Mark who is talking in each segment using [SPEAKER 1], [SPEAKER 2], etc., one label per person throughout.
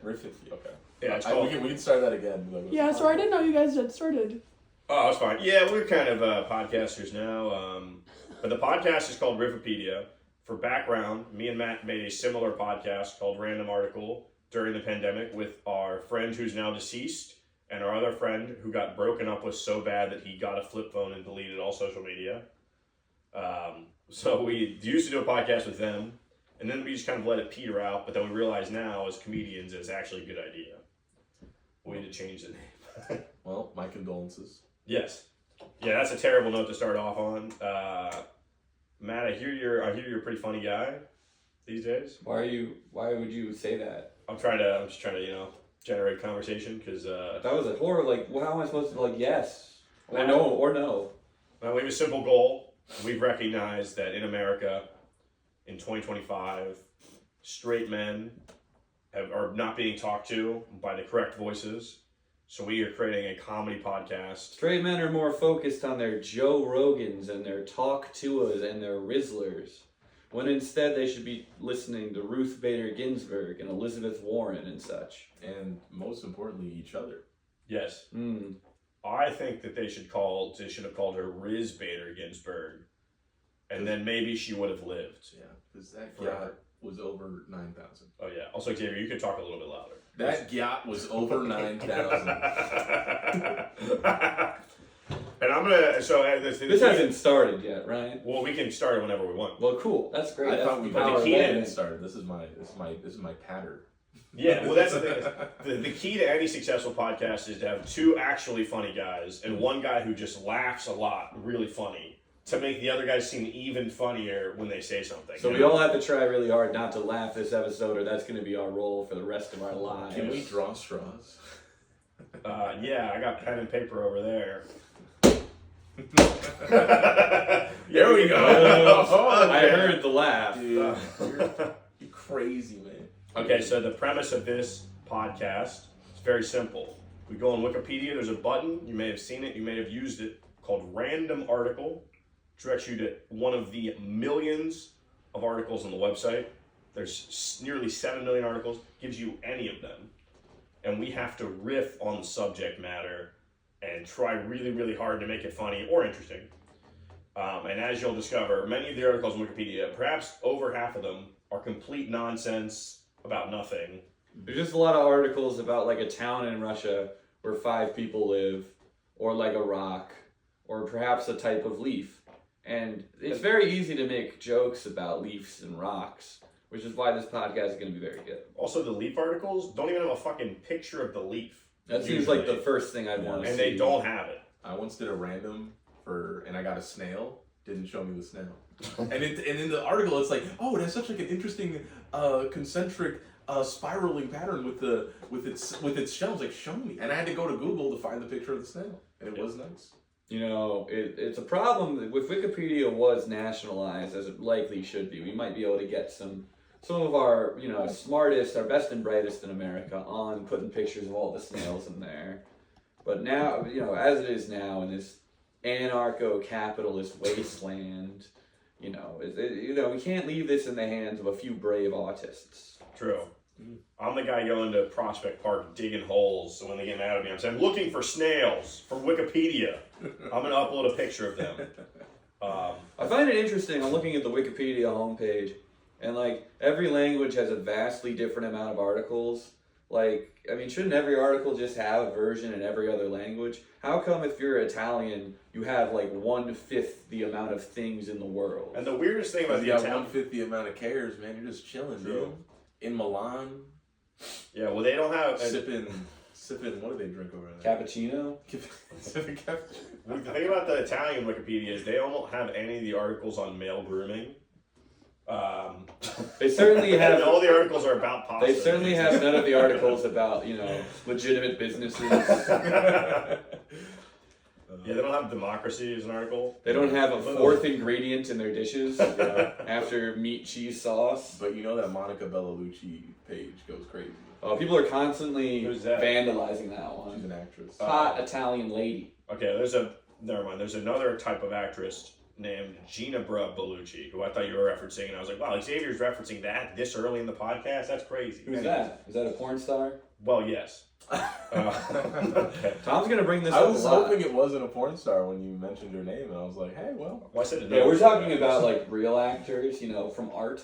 [SPEAKER 1] Riffipedia.
[SPEAKER 2] Okay. Yeah,
[SPEAKER 1] we can start that again.
[SPEAKER 3] Yeah, sorry, I didn't know you guys had started.
[SPEAKER 2] Oh, it's fine. Yeah, we're kind of podcasters now. But the podcast is called Riffipedia. For background, me and Matt made a similar podcast called Random Article during the pandemic with our friend who's now deceased and our other friend who got broken up with so bad that he got a flip phone and deleted all social media. So we used to do a podcast with them, and then we just kind of let it peter out, but then we realize now as comedians it's actually a good idea. We need to change the name.
[SPEAKER 1] Well, my condolences.
[SPEAKER 2] Yes. Yeah, that's a terrible note to start off on. Matt, I hear you're a pretty funny guy these days.
[SPEAKER 4] Why would you say that?
[SPEAKER 2] I'm just trying to, generate conversation because
[SPEAKER 4] that was a horror. Like, how am I supposed to yes or no or no?
[SPEAKER 2] Well, we have a simple goal. We've recognized that in America, in 2025, straight men are not being talked to by the correct voices. So we are creating a comedy podcast.
[SPEAKER 4] Straight men are more focused on their Joe Rogans and their Talk To Us and their Rizzlers, when instead they should be listening to Ruth Bader Ginsburg and Elizabeth Warren and such.
[SPEAKER 1] And most importantly, each other.
[SPEAKER 2] Yes. I think that they should have called her Riz Bader Ginsburg, and then maybe she would have lived.
[SPEAKER 1] Yeah, because that yacht was over 9,000.
[SPEAKER 2] Oh yeah. Also, Xavier, you could talk a little bit louder.
[SPEAKER 1] That yacht was over 9,000.
[SPEAKER 2] And I'm gonna. So
[SPEAKER 4] this hasn't started yet, right?
[SPEAKER 2] Well, we can start it whenever we want.
[SPEAKER 4] Well, cool. That's great.
[SPEAKER 1] I thought
[SPEAKER 2] the key
[SPEAKER 1] hadn't started. This is my pattern.
[SPEAKER 2] Yeah, well, that's the thing. The key to any successful podcast is to have two actually funny guys and one guy who just laughs a lot, really funny, to make the other guys seem even funnier when they say something.
[SPEAKER 4] So we all have to try really hard not to laugh this episode, or that's going to be our role for the rest of our lives.
[SPEAKER 1] Can we draw straws?
[SPEAKER 2] Yeah, I got pen and paper over there.
[SPEAKER 1] There we go.
[SPEAKER 4] I heard the laugh.
[SPEAKER 1] Dude, you're crazy, man.
[SPEAKER 2] Okay, so the premise of this podcast is very simple. We go on Wikipedia, there's a button, you may have seen it, you may have used it, called Random Article. Directs you to one of the millions of articles on the website. There's nearly 7 million articles, gives you any of them. And we have to riff on the subject matter and try really, really hard to make it funny or interesting. And as you'll discover, many of the articles on Wikipedia, perhaps over half of them, are complete nonsense about nothing.
[SPEAKER 4] There's just a lot of articles about like a town in Russia where 5 people live, or like a rock, or perhaps a type of leaf. And it's very easy to make jokes about leaves and rocks, which is why this podcast is going to be very good.
[SPEAKER 2] Also, the leaf articles don't even have a fucking picture of the leaf.
[SPEAKER 4] That seems like the first thing I'd want to see.
[SPEAKER 2] And they don't have it.
[SPEAKER 1] I once did a random and I got a snail. Didn't show me the snail. and in the article, it's like, oh, it has such like an interesting concentric spiraling pattern with its shells. Like, show me. And I had to go to Google to find the picture of the snail, and it was nice.
[SPEAKER 4] You know, it's a problem with Wikipedia was nationalized, as it likely should be. We might be able to get some of our, smartest, our best and brightest in America on putting pictures of all the snails in there. But now, as it is now in this anarcho-capitalist wasteland, we can't leave this in the hands of a few brave autists.
[SPEAKER 2] True. I'm the guy going to Prospect Park digging holes, so when they get mad at me, I'm saying, I'm looking for snails from Wikipedia. I'm going to upload a picture of them.
[SPEAKER 4] I find it interesting, I'm looking at the Wikipedia homepage, and every language has a vastly different amount of articles. Shouldn't every article just have a version in every other language? How come if you're Italian, you have 1/5 the amount of things in the world?
[SPEAKER 2] And the weirdest thing about the Italian...
[SPEAKER 1] 1/5 the amount of cares, man. You're just chilling, dude. In Milan.
[SPEAKER 2] Yeah, well, they don't have...
[SPEAKER 1] Sipping, what do they drink over there?
[SPEAKER 4] Cappuccino?
[SPEAKER 1] Sipping cappuccino.
[SPEAKER 2] The thing about the Italian Wikipedia is they don't have any of the articles on male grooming.
[SPEAKER 4] They certainly have...
[SPEAKER 2] all the articles are about pasta.
[SPEAKER 4] They certainly have none of the articles about, legitimate businesses.
[SPEAKER 2] Yeah, they don't have democracy as an article.
[SPEAKER 4] They don't have a 4th ingredient in their dishes after meat, cheese, sauce.
[SPEAKER 1] But you know that Monica Bellucci page goes crazy.
[SPEAKER 4] Oh, people are constantly vandalizing that one.
[SPEAKER 1] She's an actress.
[SPEAKER 4] Hot Italian lady.
[SPEAKER 2] Okay, never mind. There's another type of actress named Ginebra Bellucci, who I thought you were referencing, and I was like, wow, Xavier's referencing that this early in the podcast? That's crazy.
[SPEAKER 4] Who's that? Is that a porn star?
[SPEAKER 2] Well, yes. Okay.
[SPEAKER 4] Tom's gonna bring this
[SPEAKER 1] I
[SPEAKER 4] up
[SPEAKER 1] was
[SPEAKER 4] a lot.
[SPEAKER 1] hoping it wasn't a porn star when you mentioned your name, and I was like, hey, well.
[SPEAKER 2] Well, I said it.
[SPEAKER 4] Yeah, we're talking about like real actors, from art.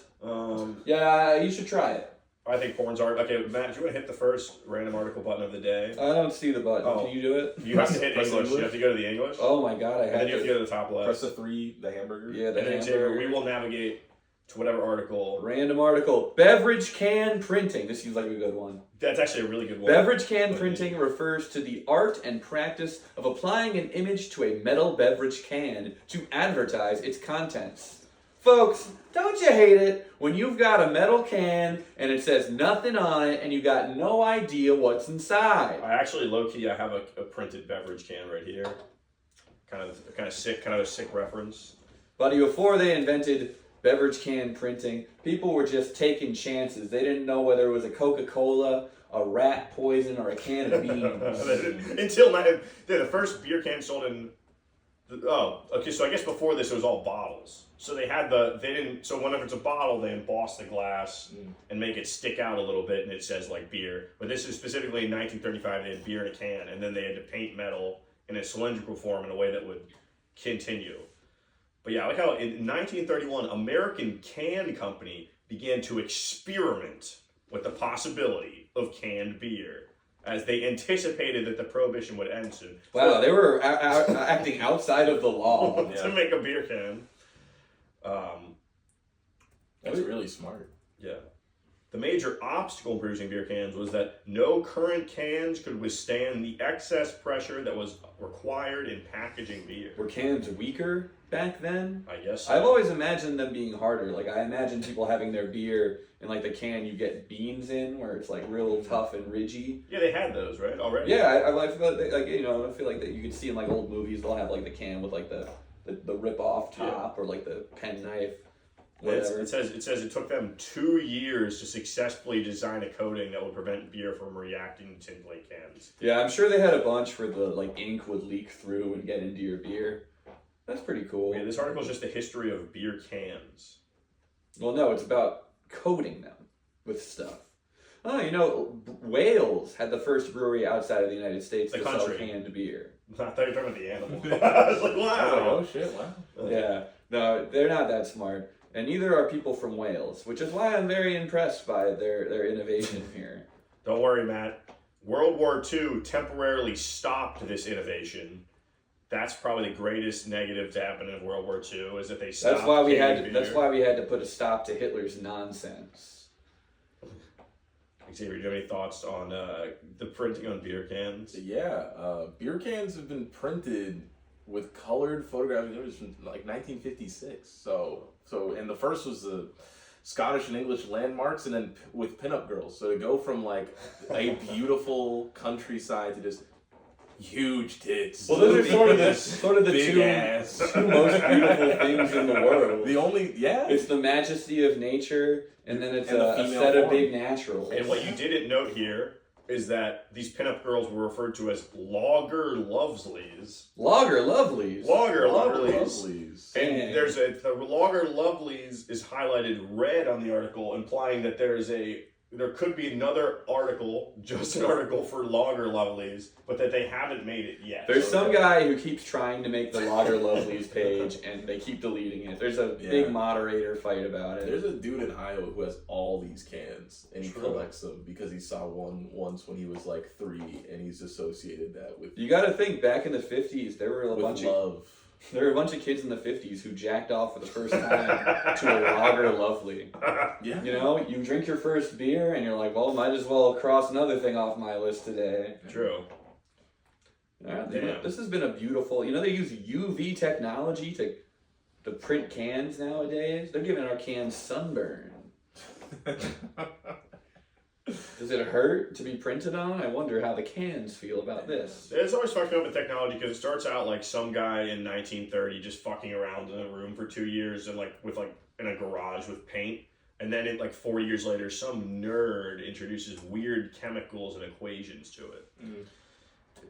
[SPEAKER 4] Yeah, you should try it.
[SPEAKER 2] I think porn's art. Okay, Matt, do you want to hit the first random article button of the day?
[SPEAKER 4] I don't see the button.
[SPEAKER 2] Oh.
[SPEAKER 4] Can you do it?
[SPEAKER 2] You have to hit
[SPEAKER 1] Press
[SPEAKER 2] English. You
[SPEAKER 1] English?
[SPEAKER 2] have to go to the English.
[SPEAKER 4] Oh my god, I
[SPEAKER 2] And then
[SPEAKER 4] have
[SPEAKER 2] you have to go to the top left.
[SPEAKER 1] Press the 3, the hamburger.
[SPEAKER 4] Yeah, the
[SPEAKER 2] And then Xavier,
[SPEAKER 4] hamburger.
[SPEAKER 2] we will navigate to whatever article.
[SPEAKER 4] Random article. Beverage Can Printing. This seems like a good one.
[SPEAKER 2] That's actually a really good one.
[SPEAKER 4] Beverage can printing refers to the art and practice of applying an image to a metal beverage can to advertise its contents. Folks, don't you hate it when you've got a metal can and it says nothing on it and you got no idea what's inside?
[SPEAKER 2] I actually, low-key, I have a printed beverage can right here. Kind of a sick reference.
[SPEAKER 4] Buddy, before they invented beverage can printing, people were just taking chances. They didn't know whether it was a Coca-Cola, a rat poison, or a can of beans.
[SPEAKER 2] Until now, the first beer can sold in. So I guess before this it was all bottles. So so whenever it's a bottle, they emboss the glass and make it stick out a little bit, and it says like beer. But this is specifically in 1935. They had beer in a can, and then they had to paint metal in a cylindrical form in a way that would continue. But yeah, I like how in 1931, American Can Company began to experiment with the possibility of canned beer, as they anticipated that the prohibition would end soon.
[SPEAKER 4] Wow, they were acting outside of the law.
[SPEAKER 2] To make a beer can.
[SPEAKER 1] That's really smart.
[SPEAKER 2] Yeah. The major obstacle in producing beer cans was that no current cans could withstand the excess pressure that was required in packaging beer.
[SPEAKER 4] Were cans weaker back then?
[SPEAKER 2] I guess so.
[SPEAKER 4] I've always imagined them being harder. Like, I imagine people having their beer in, like, the can you get beans in, where it's, like, real tough and ridgy.
[SPEAKER 2] Yeah, they had those, right, already?
[SPEAKER 4] Yeah, I feel like, I feel like that you could see in, like, old movies, they'll have, like, the can with, like, the rip-off top, or, like, the penknife, whatever.
[SPEAKER 2] It says it took them 2 years to successfully design a coating that would prevent beer from reacting to tinplate cans.
[SPEAKER 4] Yeah, I'm sure they had a bunch where the, like, ink would leak through and get into your beer. That's pretty cool.
[SPEAKER 2] Yeah, this article is just the history of beer cans.
[SPEAKER 4] Well, no, it's about coating them with stuff. Oh, Wales had the first brewery outside of the United States to sell canned beer.
[SPEAKER 2] I thought you were talking about the animal. I was like, wow.
[SPEAKER 1] Oh, shit, wow.
[SPEAKER 4] Yeah, no, they're not that smart. And neither are people from Wales, which is why I'm very impressed by their innovation here.
[SPEAKER 2] Don't worry, Matt. World War II temporarily stopped this innovation. That's probably the greatest negative to happen in World War II is that they stopped.
[SPEAKER 4] That's why we had to put a stop to Hitler's nonsense.
[SPEAKER 2] Xavier, do you have any thoughts on the printing on beer cans?
[SPEAKER 1] Yeah, beer cans have been printed with colored photographic images from like 1956. So and the first was the Scottish and English landmarks, and then with pinup girls. So to go from like a beautiful countryside to just huge tits.
[SPEAKER 4] Well, those are sort of the
[SPEAKER 1] big
[SPEAKER 4] two
[SPEAKER 1] ass.
[SPEAKER 4] most beautiful things in the world.
[SPEAKER 1] It's
[SPEAKER 4] the majesty of nature, and then it's
[SPEAKER 1] and
[SPEAKER 4] a set
[SPEAKER 1] form.
[SPEAKER 4] of big naturals.
[SPEAKER 2] And what you didn't note here is that these pinup girls were referred to as lager lovelies.
[SPEAKER 4] Lager lovelies.
[SPEAKER 2] Lager lovelies.
[SPEAKER 1] Lovelies.
[SPEAKER 2] And the lager lovelies is highlighted red on the article, implying that there could be another article, just an article for lager lovelies, but that they haven't made it yet.
[SPEAKER 4] There's some guy who keeps trying to make the lager lovelies page, and they keep deleting it. There's a big moderator fight about it.
[SPEAKER 1] There's a dude in Iowa who has all these cans, and he collects them because he saw one once when he was like 3, and he's associated that with.
[SPEAKER 4] You got to think back in the 50s, there were a bunch of kids in the 50s who jacked off for the first time to a lager lovely.
[SPEAKER 1] Yeah.
[SPEAKER 4] You drink your first beer and you're like, well, might as well cross another thing off my list today.
[SPEAKER 2] True.
[SPEAKER 4] This has been a beautiful. They use UV technology to print cans nowadays. They're giving our cans sunburn. Does it hurt to be printed on? I wonder how the cans feel about this.
[SPEAKER 2] It's always fucking up with technology because it starts out like some guy in 1930 just fucking around in a room for 2 years and in a garage with paint. And then 4 years later, some nerd introduces weird chemicals and equations to it.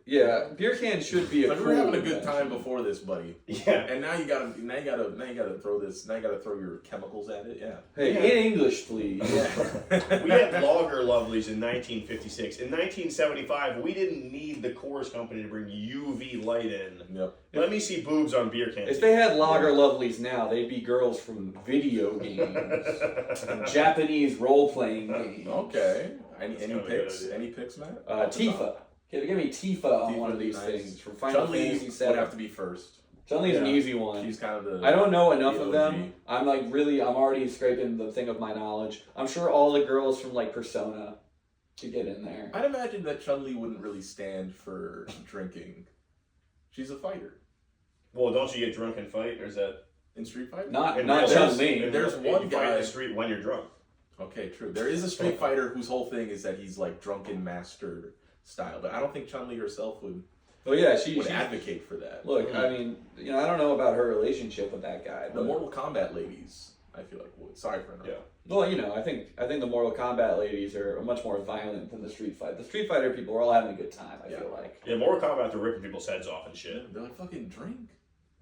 [SPEAKER 4] Yeah, beer can should be a
[SPEAKER 1] Like
[SPEAKER 4] cool
[SPEAKER 1] we were having a good
[SPEAKER 4] invention.
[SPEAKER 1] time before this, buddy.
[SPEAKER 2] Yeah.
[SPEAKER 1] And now you gotta throw this. Now you gotta throw your chemicals at it. Yeah.
[SPEAKER 4] Hey,
[SPEAKER 2] Yeah.
[SPEAKER 4] in English, please.
[SPEAKER 2] We had lager lovelies in 1956. In 1975, we didn't need the Coors Company to bring UV light in.
[SPEAKER 1] Yep.
[SPEAKER 2] Let me see boobs on beer cans.
[SPEAKER 4] If they had lager lovelies now, they'd be girls from video games, Japanese role-playing games.
[SPEAKER 1] Okay. Any
[SPEAKER 2] That's kinda a
[SPEAKER 1] picks?
[SPEAKER 2] good idea.
[SPEAKER 1] Any picks, Matt?
[SPEAKER 4] Tifa. Give me Tifa on
[SPEAKER 1] Tifa
[SPEAKER 4] one of
[SPEAKER 1] would be
[SPEAKER 4] these
[SPEAKER 1] nice.
[SPEAKER 4] things from Final
[SPEAKER 1] Chun-Li
[SPEAKER 4] Fantasy
[SPEAKER 1] would
[SPEAKER 4] VII.
[SPEAKER 1] have to be first.
[SPEAKER 4] Chun-Li's an
[SPEAKER 1] Yeah.
[SPEAKER 4] easy one.
[SPEAKER 1] She's kind of the.
[SPEAKER 4] I don't know enough
[SPEAKER 1] the
[SPEAKER 4] of
[SPEAKER 1] OG.
[SPEAKER 4] them. I'm already scraping the thing of my knowledge. I'm sure all the girls from like Persona could get in there.
[SPEAKER 1] I'd imagine that Chun-Li wouldn't really stand for drinking. She's a fighter
[SPEAKER 2] Well, don't you get drunk and fight, or is that
[SPEAKER 1] in Street Fighter.
[SPEAKER 4] Not
[SPEAKER 2] in
[SPEAKER 4] not
[SPEAKER 2] real-
[SPEAKER 4] Chun-Li.
[SPEAKER 2] in
[SPEAKER 1] There's
[SPEAKER 2] real-
[SPEAKER 1] one
[SPEAKER 2] you fight in
[SPEAKER 1] guy-
[SPEAKER 2] the street when you're drunk.
[SPEAKER 1] Okay, true. There is a Street Fighter whose whole thing is that he's like drunken master style, but I don't think Chun-Li herself would
[SPEAKER 4] Oh yeah, she
[SPEAKER 1] advocate for that.
[SPEAKER 4] look. I mean, I don't know about her relationship with that guy.
[SPEAKER 1] The
[SPEAKER 4] But,
[SPEAKER 1] Mortal Kombat ladies, I feel like would. Sorry for interrupting.
[SPEAKER 2] Yeah.
[SPEAKER 4] well, I think the Mortal Kombat ladies are much more violent than the Street Fighter. The Street Fighter people are all having a good time. I feel like.
[SPEAKER 2] Yeah, Mortal Kombat, they're ripping people's heads off and shit.
[SPEAKER 1] They're like fucking drink.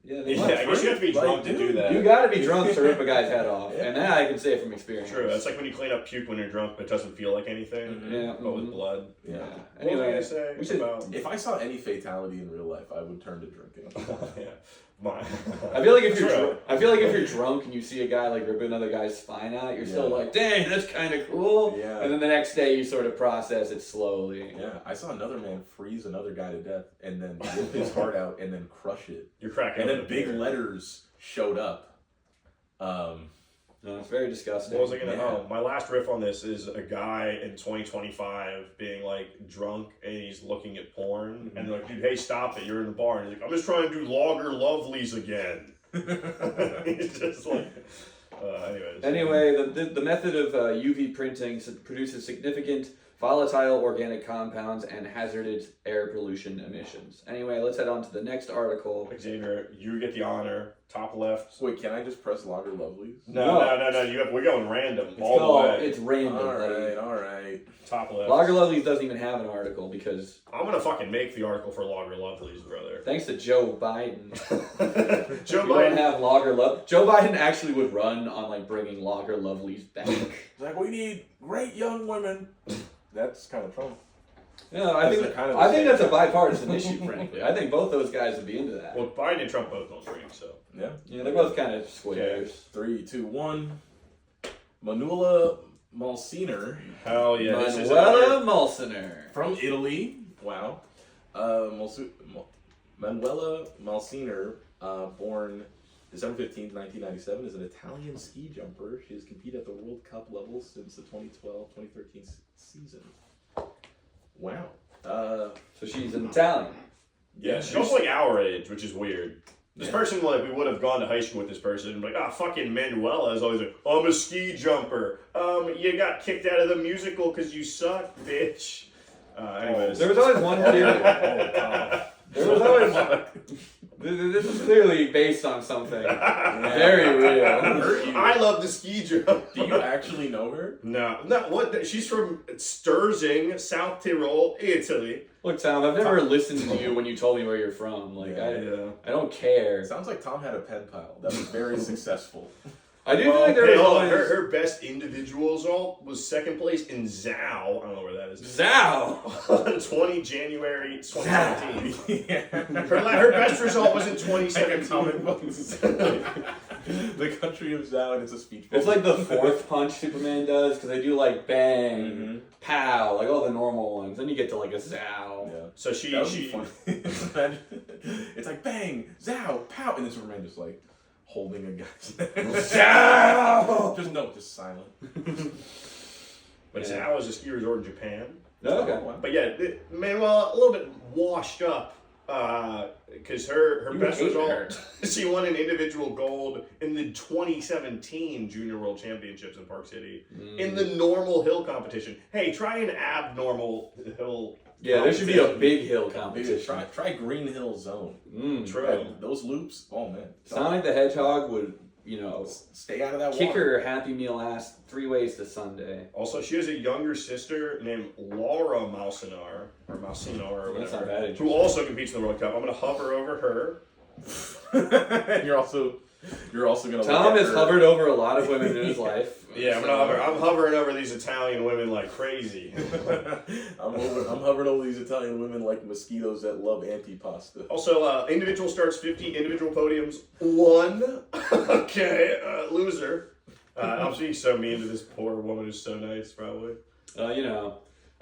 [SPEAKER 4] Yeah,
[SPEAKER 2] Yeah, I guess you have to be
[SPEAKER 1] Like,
[SPEAKER 2] drunk to do
[SPEAKER 1] dude,
[SPEAKER 2] that.
[SPEAKER 4] You got to be drunk to rip a guy's head off,
[SPEAKER 1] Yeah.
[SPEAKER 4] and that I can say from experience.
[SPEAKER 2] True. That's like when you clean up puke when you're drunk, but it doesn't feel like anything.
[SPEAKER 1] Mhm.
[SPEAKER 4] Yeah.
[SPEAKER 2] But with
[SPEAKER 4] mhm.
[SPEAKER 2] blood.
[SPEAKER 1] Yeah.
[SPEAKER 2] What was I
[SPEAKER 4] Anyway,
[SPEAKER 2] gonna say
[SPEAKER 4] we should.
[SPEAKER 2] about?
[SPEAKER 1] If I saw any fatality in real life, I would turn to drinking.
[SPEAKER 2] Yeah. My.
[SPEAKER 4] I feel like if
[SPEAKER 2] True.
[SPEAKER 4] you're drunk and you see a guy like rip another guy's spine out, you're still
[SPEAKER 1] Yeah.
[SPEAKER 4] like, dang, that's kind of cool.
[SPEAKER 1] Yeah.
[SPEAKER 4] And then the next day you sort of process it slowly.
[SPEAKER 1] Yeah, I saw another man freeze another guy to death and then rip his heart out and then crush it.
[SPEAKER 2] You're cracking.
[SPEAKER 1] And then
[SPEAKER 2] open
[SPEAKER 1] big
[SPEAKER 2] beer.
[SPEAKER 1] letters showed up.
[SPEAKER 4] No, it's very disgusting.
[SPEAKER 2] What was I gonna?
[SPEAKER 1] Yeah.
[SPEAKER 2] Oh, my last riff on this is a guy in 2025 being like drunk and he's looking at porn and they're like, dude, hey, stop it! You're in the bar and he's like, I'm just trying to do lager lovelies again. He's just like, anyways.
[SPEAKER 4] Anyway, the method of UV printing produces significant volatile organic compounds and hazardous air pollution emissions. Anyway, let's head on to the next article.
[SPEAKER 2] Xavier, you get the honor. Top left.
[SPEAKER 1] Wait, can I just press Lager Lovelies?
[SPEAKER 2] No. We're going random
[SPEAKER 4] It's
[SPEAKER 2] all the way.
[SPEAKER 4] It's random. buddy.
[SPEAKER 1] Alright.
[SPEAKER 2] Top left.
[SPEAKER 4] Lager Lovelies doesn't even have an article because
[SPEAKER 2] I'm gonna fucking make the article for Lager Lovelies, brother.
[SPEAKER 4] thanks to Joe Biden,
[SPEAKER 2] Joe
[SPEAKER 4] we don't
[SPEAKER 2] Biden.
[SPEAKER 4] have Lager Love. Joe Biden actually would run on like bringing Lager Lovelies back.
[SPEAKER 1] It's like, we need great young women. That's kind of Trump.
[SPEAKER 4] No, I think
[SPEAKER 1] Those are kind of the
[SPEAKER 4] I think
[SPEAKER 1] same.
[SPEAKER 4] that's a bipartisan issue. Frankly, I think both those guys would be into that.
[SPEAKER 2] Well, Biden and Trump both don't drink, so.
[SPEAKER 1] Yeah.
[SPEAKER 4] Yeah, they're both kind of squares.
[SPEAKER 1] 3, 2, 1. Manuela Malsiner
[SPEAKER 2] Hell yeah, this is
[SPEAKER 4] Manuela Malsiner.
[SPEAKER 1] from Italy. Wow. Manuela Malsiner, born December 15th, 1997, is an Italian ski jumper. She has competed at the World Cup level since the 2012-2013 season. Wow.
[SPEAKER 4] So she's an Italian.
[SPEAKER 2] Yeah, she's also like our age, which is weird. This person, like, we would have gone to high school with this person and be like, fucking Manuela is always like, I'm a ski jumper. You got kicked out of the musical because you suck, bitch. Anyways.
[SPEAKER 4] There was always one theory. There was always. This is clearly based on something very real.
[SPEAKER 2] I love the ski jump.
[SPEAKER 1] Do you actually know her?
[SPEAKER 2] No, what? She's from Sturzing, South Tyrol, Italy.
[SPEAKER 4] Look, Tom, I've never listened to you when you told me where you're from. Like,
[SPEAKER 1] Yeah.
[SPEAKER 4] I don't care.
[SPEAKER 1] It sounds like Tom had a pen pal that was very successful.
[SPEAKER 4] I do feel like there was always
[SPEAKER 2] her best individual result was second place in Zhao. I don't know where that is.
[SPEAKER 4] Zhao.
[SPEAKER 2] On 20 January 2017.
[SPEAKER 1] Yeah.
[SPEAKER 2] Her best result was in
[SPEAKER 1] Like a
[SPEAKER 2] 2017.
[SPEAKER 1] comic books. The country of Zhao, and it's a speech.
[SPEAKER 4] It's like the fourth punch Superman does because they do like bang,
[SPEAKER 1] Mhm.
[SPEAKER 4] pow, like all the normal ones. Then you get to like a Zhao.
[SPEAKER 1] Yeah.
[SPEAKER 2] So she
[SPEAKER 1] That would be funny. It's like bang, Zhao, pow, and then Superman just like holding a guy's neck.
[SPEAKER 4] Zhao!
[SPEAKER 1] Just silent.
[SPEAKER 2] But
[SPEAKER 4] Yeah.
[SPEAKER 2] Zhao is a ski resort in Japan.
[SPEAKER 4] Okay.
[SPEAKER 1] Oh, wow.
[SPEAKER 2] But yeah, Manuel a little bit washed up because her
[SPEAKER 4] You
[SPEAKER 2] best
[SPEAKER 4] hate
[SPEAKER 2] result,
[SPEAKER 4] her.
[SPEAKER 2] she won an individual gold in the 2017 Junior World Championships in Park City in the normal hill competition. Hey, try an abnormal hill.
[SPEAKER 4] Yeah, there should be a
[SPEAKER 2] competition.
[SPEAKER 4] big hill
[SPEAKER 1] Maybe
[SPEAKER 4] competition.
[SPEAKER 1] try Green Hill Zone.
[SPEAKER 2] True.
[SPEAKER 1] And those loops, oh man.
[SPEAKER 4] Sonic the Hedgehog would
[SPEAKER 1] Stay out of that
[SPEAKER 4] kicker
[SPEAKER 1] water.
[SPEAKER 4] Happy Meal ass 3 ways to Sunday.
[SPEAKER 2] Also, she has a younger sister named Laura Malsinar, or
[SPEAKER 4] That's
[SPEAKER 2] whatever,
[SPEAKER 4] not bad.
[SPEAKER 2] who also competes in the World Cup. I'm going to hover over her.
[SPEAKER 1] You're also gonna.
[SPEAKER 4] Tom
[SPEAKER 1] look at
[SPEAKER 4] has
[SPEAKER 1] her.
[SPEAKER 4] hovered over a lot of women in his life.
[SPEAKER 2] Yeah, I'm hovering over these Italian women like crazy.
[SPEAKER 1] I'm hovering over these Italian women like mosquitoes that love antipasta.
[SPEAKER 2] Also, individual starts 50, individual podiums 1. Okay, loser. I'm being so mean to this poor woman who's so nice, probably.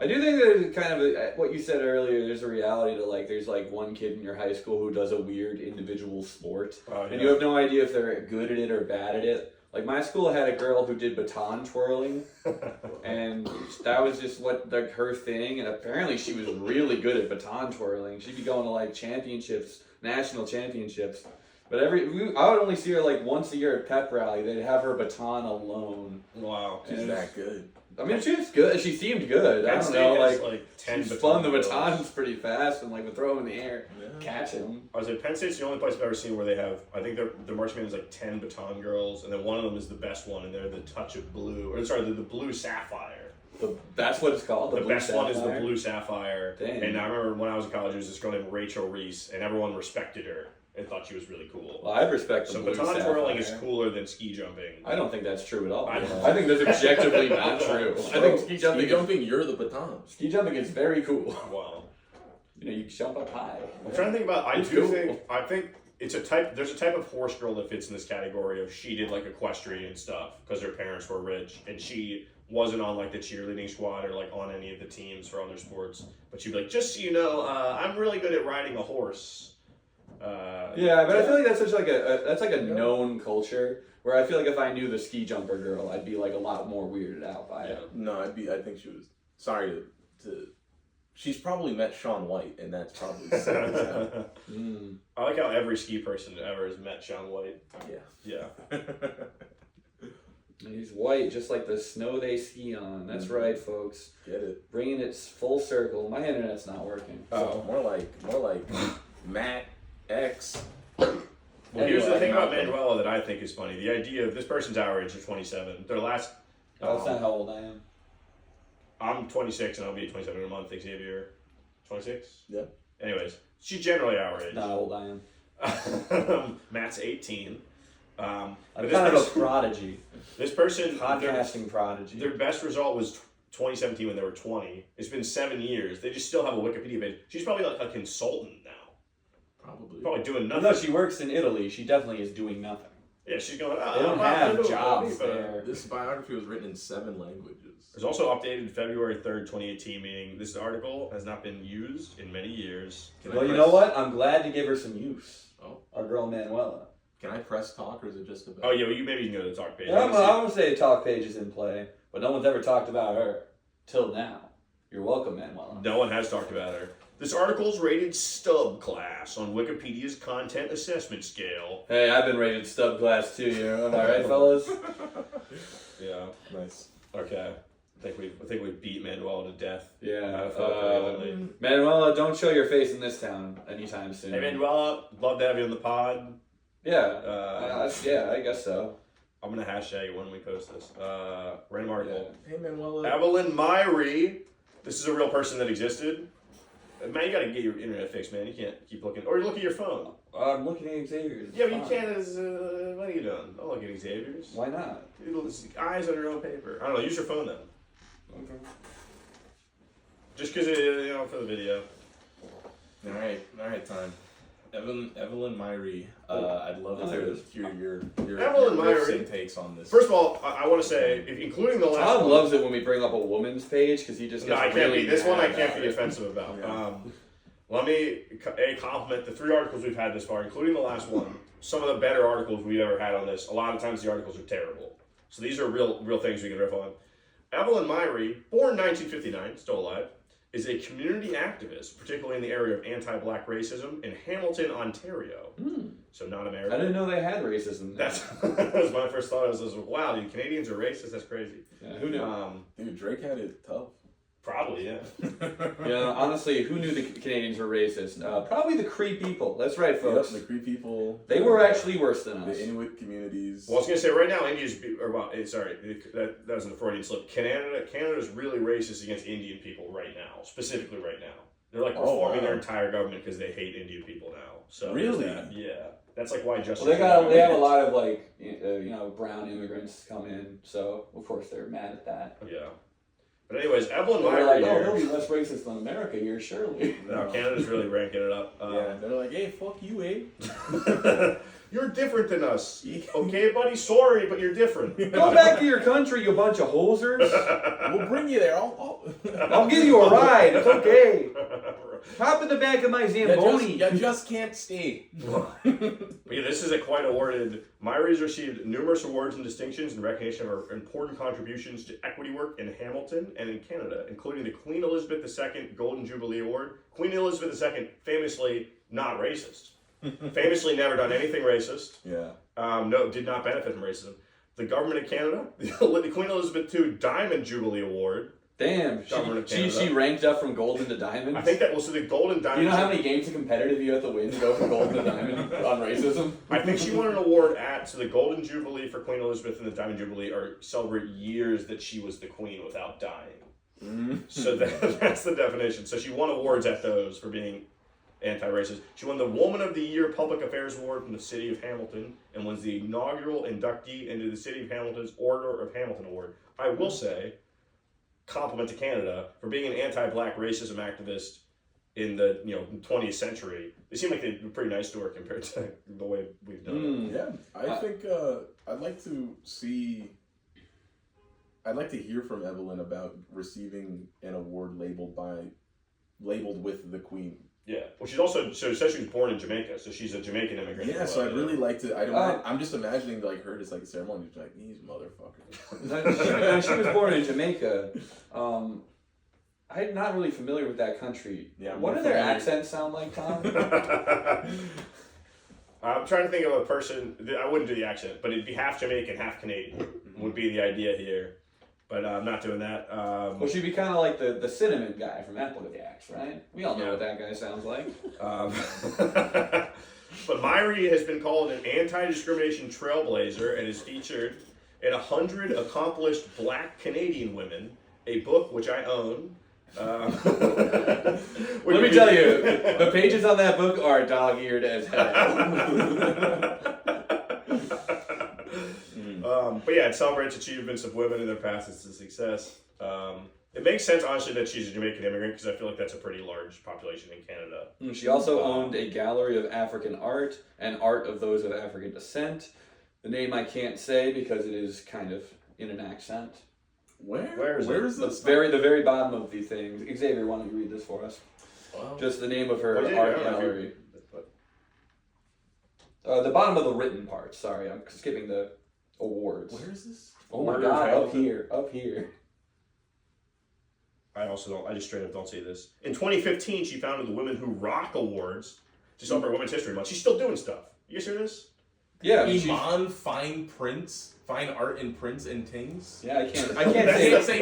[SPEAKER 4] I do think there's kind of what you said earlier. There's a reality to there's one kid in your high school who does a weird individual sport, and you have no idea if they're good at it or bad at it. Like my school had a girl who did baton twirling, and that was just her thing. And apparently she was really good at baton twirling. She'd be going to championships, national championships. But I would only see her once a year at pep rally. They'd have her baton alone.
[SPEAKER 2] Wow,
[SPEAKER 1] She's that good.
[SPEAKER 4] I mean, she was good. She seemed good. I don't know,
[SPEAKER 2] 10
[SPEAKER 4] she spun the batons pretty fast and would throw them in the air, catch him.
[SPEAKER 2] I was at Penn State's the only place I've ever seen where they have, I think their marching band is 10 baton girls, and then one of them is the best one, and they're the touch of blue, or sorry, the blue sapphire.
[SPEAKER 4] That's what it's called?
[SPEAKER 2] The best one is the blue sapphire.
[SPEAKER 4] Dang.
[SPEAKER 2] And I remember when I was in college, there was this girl named Rachel Reese, and everyone respected her and thought she was really cool.
[SPEAKER 4] Well, I respect the
[SPEAKER 2] So
[SPEAKER 4] blue
[SPEAKER 2] baton
[SPEAKER 4] sapphire.
[SPEAKER 2] twirling is cooler than ski jumping.
[SPEAKER 4] I don't think that's true at all.
[SPEAKER 2] I
[SPEAKER 4] think that's objectively not true. I think ski jumping,
[SPEAKER 1] you're the baton.
[SPEAKER 4] Ski jumping is very cool.
[SPEAKER 2] Wow.
[SPEAKER 4] You jump up high.
[SPEAKER 2] I'm trying to think about.
[SPEAKER 4] It's cool.
[SPEAKER 2] I think it's a type. There's a type of horse girl that fits in this category of she did equestrian stuff because her parents were rich, and she wasn't on the cheerleading squad or on any of the teams for other sports. But she'd be like, just so you know, I'm really good at riding a horse.
[SPEAKER 4] Yeah, but I feel like that's such that's a known culture. Where I feel like if I knew the ski jumper girl, I'd be a lot more weirded out by it.
[SPEAKER 1] No, I think she was. Sorry to. She's probably met Shaun White, and that's probably.
[SPEAKER 2] I like how every ski person ever has met Shaun White.
[SPEAKER 1] Yeah.
[SPEAKER 4] And he's white, just like the snow they ski on. That's right, folks.
[SPEAKER 1] Get it.
[SPEAKER 4] Bringing it full circle. My internet's not working.
[SPEAKER 1] Oh, more like Matt X.
[SPEAKER 2] Well, here's the thing about Manuela that I think is funny. The idea of this person's our age, they're 27. Their last.
[SPEAKER 4] That's not how old I am.
[SPEAKER 2] I'm 26 and I'll be 27 in a month. Xavier, 26?
[SPEAKER 1] Yeah.
[SPEAKER 2] Anyways, she's generally our age.
[SPEAKER 4] Not how old I am.
[SPEAKER 2] Matt's 18.
[SPEAKER 4] I'm kind of a prodigy.
[SPEAKER 2] This person.
[SPEAKER 4] Podcasting prodigy.
[SPEAKER 2] Their best result was 2017 when they were 20. It's been 7 years. They just still have a Wikipedia page. She's probably a consultant now. Probably doing nothing.
[SPEAKER 4] No, she works in Italy. She definitely is doing nothing.
[SPEAKER 2] Yeah, she's going.
[SPEAKER 4] They don't have jobs there.
[SPEAKER 1] This biography was written in 7 languages.
[SPEAKER 2] It's also updated February 3rd, 2018, meaning this article has not been used in many years.
[SPEAKER 4] Well, you know what? I'm glad to give her some use.
[SPEAKER 1] Oh.
[SPEAKER 4] Our girl Manuela.
[SPEAKER 1] Can I press talk, or is it just about?
[SPEAKER 2] Oh, yeah, well, maybe you can go to the talk page.
[SPEAKER 4] Yeah, I'm going to say a talk page is in play, but no one's ever talked about her. Till now. You're welcome, Manuela.
[SPEAKER 2] No one has talked about her. This article's rated stub class on Wikipedia's content assessment scale.
[SPEAKER 4] Hey, I've been rated stub class too, am I right, fellas?
[SPEAKER 2] Yeah.
[SPEAKER 1] Nice.
[SPEAKER 2] Okay. I think we beat Manuela to death.
[SPEAKER 4] Yeah.
[SPEAKER 2] Evenly.
[SPEAKER 4] Manuela, don't show your face in this town anytime soon.
[SPEAKER 2] Hey, Manuela, love to have you on the pod.
[SPEAKER 4] Yeah. Yeah, I guess so.
[SPEAKER 2] I'm going to hashtag it when we post this. Random article.
[SPEAKER 1] Yeah. Hey, Manuela.
[SPEAKER 2] Evelyn Myrie. This is a real person that existed. Man, you gotta get your internet fixed, man. You can't keep looking. Or look at your phone.
[SPEAKER 4] I'm looking at Xavier's.
[SPEAKER 2] Yeah, but you can't as, what are you doing? Don't look at Xavier's.
[SPEAKER 4] Why not?
[SPEAKER 2] Eyes on your own paper. I don't know, use your phone then.
[SPEAKER 4] Okay.
[SPEAKER 2] Just because, for the video.
[SPEAKER 1] Alright, time. Evelyn Myrie. I'd love
[SPEAKER 4] there it
[SPEAKER 1] to
[SPEAKER 4] is.
[SPEAKER 1] hear your
[SPEAKER 2] Evelyn
[SPEAKER 1] riffs
[SPEAKER 2] Myrie.
[SPEAKER 1] and takes on this.
[SPEAKER 2] First of all, I want to say, including the last
[SPEAKER 4] Tom
[SPEAKER 2] one.
[SPEAKER 4] loves it when we bring up a woman's page because he just
[SPEAKER 2] No,
[SPEAKER 4] gets
[SPEAKER 2] I can't
[SPEAKER 4] really
[SPEAKER 2] be. This one I
[SPEAKER 4] mad
[SPEAKER 2] can't
[SPEAKER 4] about
[SPEAKER 2] be
[SPEAKER 4] it.
[SPEAKER 2] offensive about.
[SPEAKER 1] Yeah.
[SPEAKER 2] Let me compliment the 3 articles we've had this far, including the last one. Some of the better articles we've ever had on this. A lot of times the articles are terrible. So these are real things we can riff on. Evelyn Myrie, born 1959, still alive, is a community activist, particularly in the area of anti-black racism in Hamilton, Ontario. So not America.
[SPEAKER 4] I didn't know they had racism.
[SPEAKER 2] That was my first thought. I was wow, dude, Canadians are racist. That's crazy.
[SPEAKER 4] Yeah, who knew?
[SPEAKER 1] Dude, Drake had it tough.
[SPEAKER 2] Probably, yeah.
[SPEAKER 4] Yeah, honestly, who knew the Canadians were racist? Probably the Cree people. That's right, folks.
[SPEAKER 1] Yep, the Cree people.
[SPEAKER 4] They were actually worse than us.
[SPEAKER 1] The Inuit communities.
[SPEAKER 2] Well, I was gonna say right now, that was a Freudian slip. Canada's really racist against Indian people right now, specifically right now. They're like reforming their entire government because they hate Indian people now. So
[SPEAKER 1] really,
[SPEAKER 2] yeah, that's like why Justin.
[SPEAKER 4] Well, they have a lot of like brown immigrants come in, so of course they're mad at that.
[SPEAKER 2] Yeah. But anyways, Evelyn
[SPEAKER 4] They're
[SPEAKER 2] Myrie
[SPEAKER 4] like,
[SPEAKER 2] here.
[SPEAKER 4] they'll be less racist than America here, surely.
[SPEAKER 2] No, Canada's really ranking it up.
[SPEAKER 1] yeah, they're like, hey, fuck you, eh?
[SPEAKER 2] You're different than us. Okay, buddy, sorry, but you're different.
[SPEAKER 4] Go back to your country, you bunch of hosers.
[SPEAKER 1] We'll bring you there.
[SPEAKER 4] I'll give you a ride. It's okay. Hop in the back of my Zamboni.
[SPEAKER 1] You just can't stay.
[SPEAKER 2] But yeah, this is a quite awarded. Myrie's received numerous awards and distinctions in recognition of her important contributions to equity work in Hamilton and in Canada, including the Queen Elizabeth II Golden Jubilee Award. Queen Elizabeth II, famously not racist. Famously never done anything racist.
[SPEAKER 1] Yeah.
[SPEAKER 2] No, did not benefit from racism. The government of Canada, the Queen Elizabeth II Diamond Jubilee Award.
[SPEAKER 4] Damn, she ranked up from golden to diamond.
[SPEAKER 2] I think that was the golden diamond.
[SPEAKER 4] You know how many games of competitive you have to win to go from golden to diamond on racism?
[SPEAKER 2] I think she won an award so the Golden Jubilee for Queen Elizabeth and the Diamond Jubilee celebrate years that she was the queen without dying.
[SPEAKER 1] Mm-hmm.
[SPEAKER 2] So that's the definition. So she won awards at those for being anti-racist. She won the Woman of the Year Public Affairs Award from the City of Hamilton and was the inaugural inductee into the City of Hamilton's Order of Hamilton Award. I will say, compliment to Canada for being an anti-black racism activist in the 20th century. They seem like they've been pretty nice to her compared to the way we've done it.
[SPEAKER 1] Yeah, I think I'd like to hear from Evelyn about receiving an award labeled with the Queen.
[SPEAKER 2] Yeah. Well, she's also so it says she was born in Jamaica, so she's a Jamaican immigrant.
[SPEAKER 1] Yeah, so I'd really like to. I'm just imagining like her just like ceremony, just like these motherfuckers.
[SPEAKER 4] She was born in Jamaica. I'm not really familiar with that country.
[SPEAKER 1] Yeah,
[SPEAKER 4] what do their accents sound like, Tom?
[SPEAKER 2] I'm trying to think of a person. I wouldn't do the accent, but it'd be half Jamaican, half Canadian. Would be the idea here. But I'm not doing that.
[SPEAKER 4] Well, she'd be kind of like the cinnamon guy from Apple Jacks, right? We all know what that guy sounds like.
[SPEAKER 2] But Myrie has been called an anti-discrimination trailblazer and is featured in 100 Accomplished Black Canadian Women, a book which I own.
[SPEAKER 4] Let me tell you, the pages on that book are dog-eared as hell.
[SPEAKER 2] But yeah, it celebrates achievements of women in their paths to success. It makes sense, honestly, that she's a Jamaican immigrant because I feel like that's a pretty large population in Canada.
[SPEAKER 4] She also owned a gallery of African art and art of those of African descent. The name I can't say because it is kind of in an accent.
[SPEAKER 1] Where is this?
[SPEAKER 4] The very bottom of the thing. Xavier, why don't you read this for us?
[SPEAKER 1] Wow.
[SPEAKER 4] Just the name of her art gallery. The bottom of the written part. Sorry, I'm skipping the awards.
[SPEAKER 1] Where is this?
[SPEAKER 4] Oh my God! Up here.
[SPEAKER 2] I just straight up don't see this. In 2015, she founded the Women Who Rock Awards to celebrate Women's History Month. She's still doing stuff. You guys hear this?
[SPEAKER 4] Yeah.
[SPEAKER 1] Iman fine art in prints and things.
[SPEAKER 4] Yeah, I can't say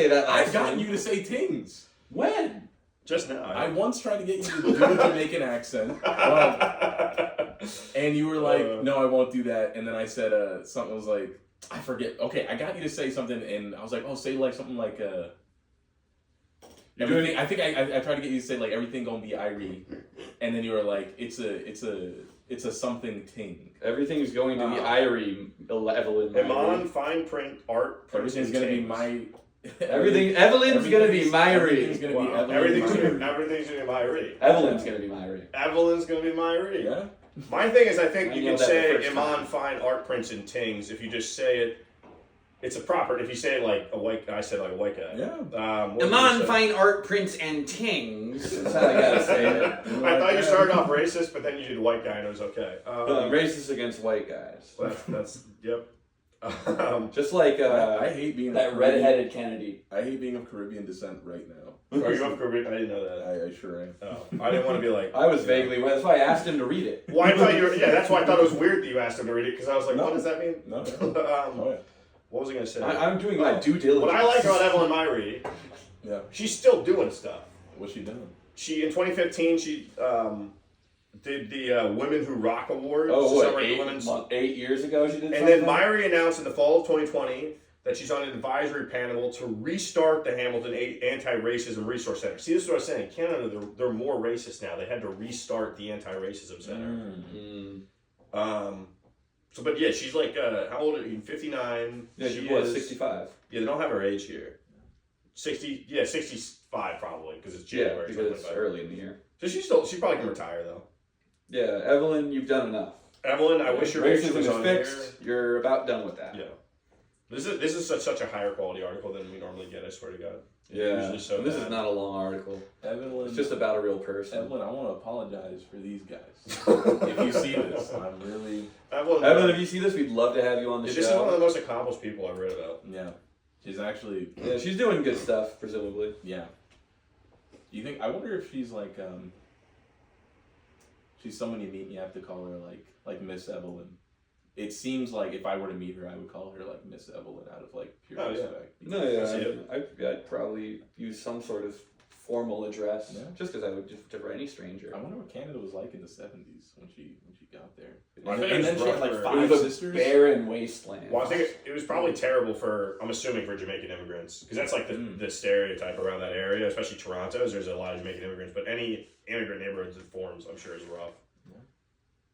[SPEAKER 4] that.
[SPEAKER 1] I've gotten you to say tings.
[SPEAKER 4] When?
[SPEAKER 2] Just now.
[SPEAKER 1] I once tried to get you to do a Jamaican accent. And you were like, no, I won't do that. And then I said something was like, I forget. Okay, I got you to say something, and I was like, oh, say like something like everything. I think I tried to get you to say like everything gonna be Irie, and then you were like, it's a something ting.
[SPEAKER 4] Everything's going to be Irie, Evelyn.
[SPEAKER 2] Iman fine print art.
[SPEAKER 1] Everything's gonna be my.
[SPEAKER 4] Evelyn's gonna be Myrie.
[SPEAKER 2] Everything's gonna be Myrie.
[SPEAKER 4] Evelyn's gonna be Myrie.
[SPEAKER 2] Evelyn's gonna be Myrie.
[SPEAKER 1] Yeah.
[SPEAKER 2] My thing is, I think you can say Iman fine art prints and tings if you just say it. It's a proper. If you say it like a white guy, I said like a white guy.
[SPEAKER 1] Yeah.
[SPEAKER 4] Iman fine art prints and tings. That's how I gotta say it.
[SPEAKER 2] I thought you started off racist, but then you did white guy and it was okay.
[SPEAKER 4] Racist against white guys.
[SPEAKER 2] That's yep.
[SPEAKER 4] Just like
[SPEAKER 1] I hate being
[SPEAKER 4] that red-headed Kennedy.
[SPEAKER 1] I hate being of Caribbean descent right now.
[SPEAKER 2] Are you of Caribbean? I didn't know that.
[SPEAKER 1] I sure am.
[SPEAKER 2] Oh, I didn't want to be like.
[SPEAKER 4] I was vaguely. That's why I asked him to read it.
[SPEAKER 2] Well, I thought you were. Yeah, that's why I thought it was weird that you asked him to read it because I was like, what does that mean?
[SPEAKER 1] No.
[SPEAKER 2] What was I going to say?
[SPEAKER 4] I'm doing my due diligence.
[SPEAKER 2] What I like about Evelyn Myrie
[SPEAKER 1] Yeah.
[SPEAKER 2] She's still doing stuff.
[SPEAKER 1] What's she doing?
[SPEAKER 2] She in 2015 she did the Women Who Rock Awards.
[SPEAKER 4] Oh,
[SPEAKER 2] to
[SPEAKER 4] what,
[SPEAKER 2] celebrate the women's.
[SPEAKER 4] 8 years ago she did
[SPEAKER 2] And
[SPEAKER 4] something?
[SPEAKER 2] then Myrie announced in the fall of 2020 that she's on an advisory panel to restart the Hamilton Anti-Racism Resource Center. See, this is what I was saying. Canada, they're more racist now. They had to restart the Anti-Racism Center. So, but yeah, she's like, how old are you? 59.
[SPEAKER 4] Yeah, she was 65.
[SPEAKER 2] Yeah, they don't have her age here. 60, yeah, 65 probably, because it's January.
[SPEAKER 4] Yeah, because it's early in the year.
[SPEAKER 2] So she probably can retire though.
[SPEAKER 4] Yeah, Evelyn, you've done enough.
[SPEAKER 2] Evelyn, I wish your picture
[SPEAKER 4] Racism
[SPEAKER 2] was
[SPEAKER 4] is
[SPEAKER 2] on
[SPEAKER 4] fixed.
[SPEAKER 2] here.
[SPEAKER 4] You're about done with that.
[SPEAKER 2] Yeah. This is such a higher quality article than we normally get, I swear to God.
[SPEAKER 4] Yeah.
[SPEAKER 2] Usually so
[SPEAKER 4] And this
[SPEAKER 2] bad.
[SPEAKER 4] is not a long article.
[SPEAKER 1] Evelyn,
[SPEAKER 4] It's just about a real person.
[SPEAKER 1] Evelyn, I want to apologize for these guys. If you see this, I'm really...
[SPEAKER 4] Evelyn, if you see this, we'd love to have you on the
[SPEAKER 2] This
[SPEAKER 4] show.
[SPEAKER 2] is one of the most accomplished people I've read about.
[SPEAKER 1] Yeah. She's actually...
[SPEAKER 4] Yeah, she's doing good stuff, presumably.
[SPEAKER 1] Yeah. You think... I wonder if she's like, she's someone you meet and you have to call her like Miss Evelyn. It seems like if I were to meet her, I would call her like Miss Evelyn out of like pure respect.
[SPEAKER 4] No, yeah, I'd probably use some sort of formal address,
[SPEAKER 1] Yeah.
[SPEAKER 4] just because I would just for any stranger.
[SPEAKER 1] I wonder what Canada was like in the 70s when she got there.
[SPEAKER 2] I think
[SPEAKER 1] And
[SPEAKER 2] it
[SPEAKER 1] then
[SPEAKER 2] was
[SPEAKER 1] she had like
[SPEAKER 2] rough for-
[SPEAKER 1] 5
[SPEAKER 4] It was a
[SPEAKER 1] sisters.
[SPEAKER 4] barren wasteland.
[SPEAKER 2] Well, I think it was probably terrible for, I'm assuming, for Jamaican immigrants. Because that's like the stereotype around that area, especially Toronto, is there's a lot of Jamaican immigrants. But any immigrant neighborhoods it forms, I'm sure, is rough.
[SPEAKER 1] Yeah.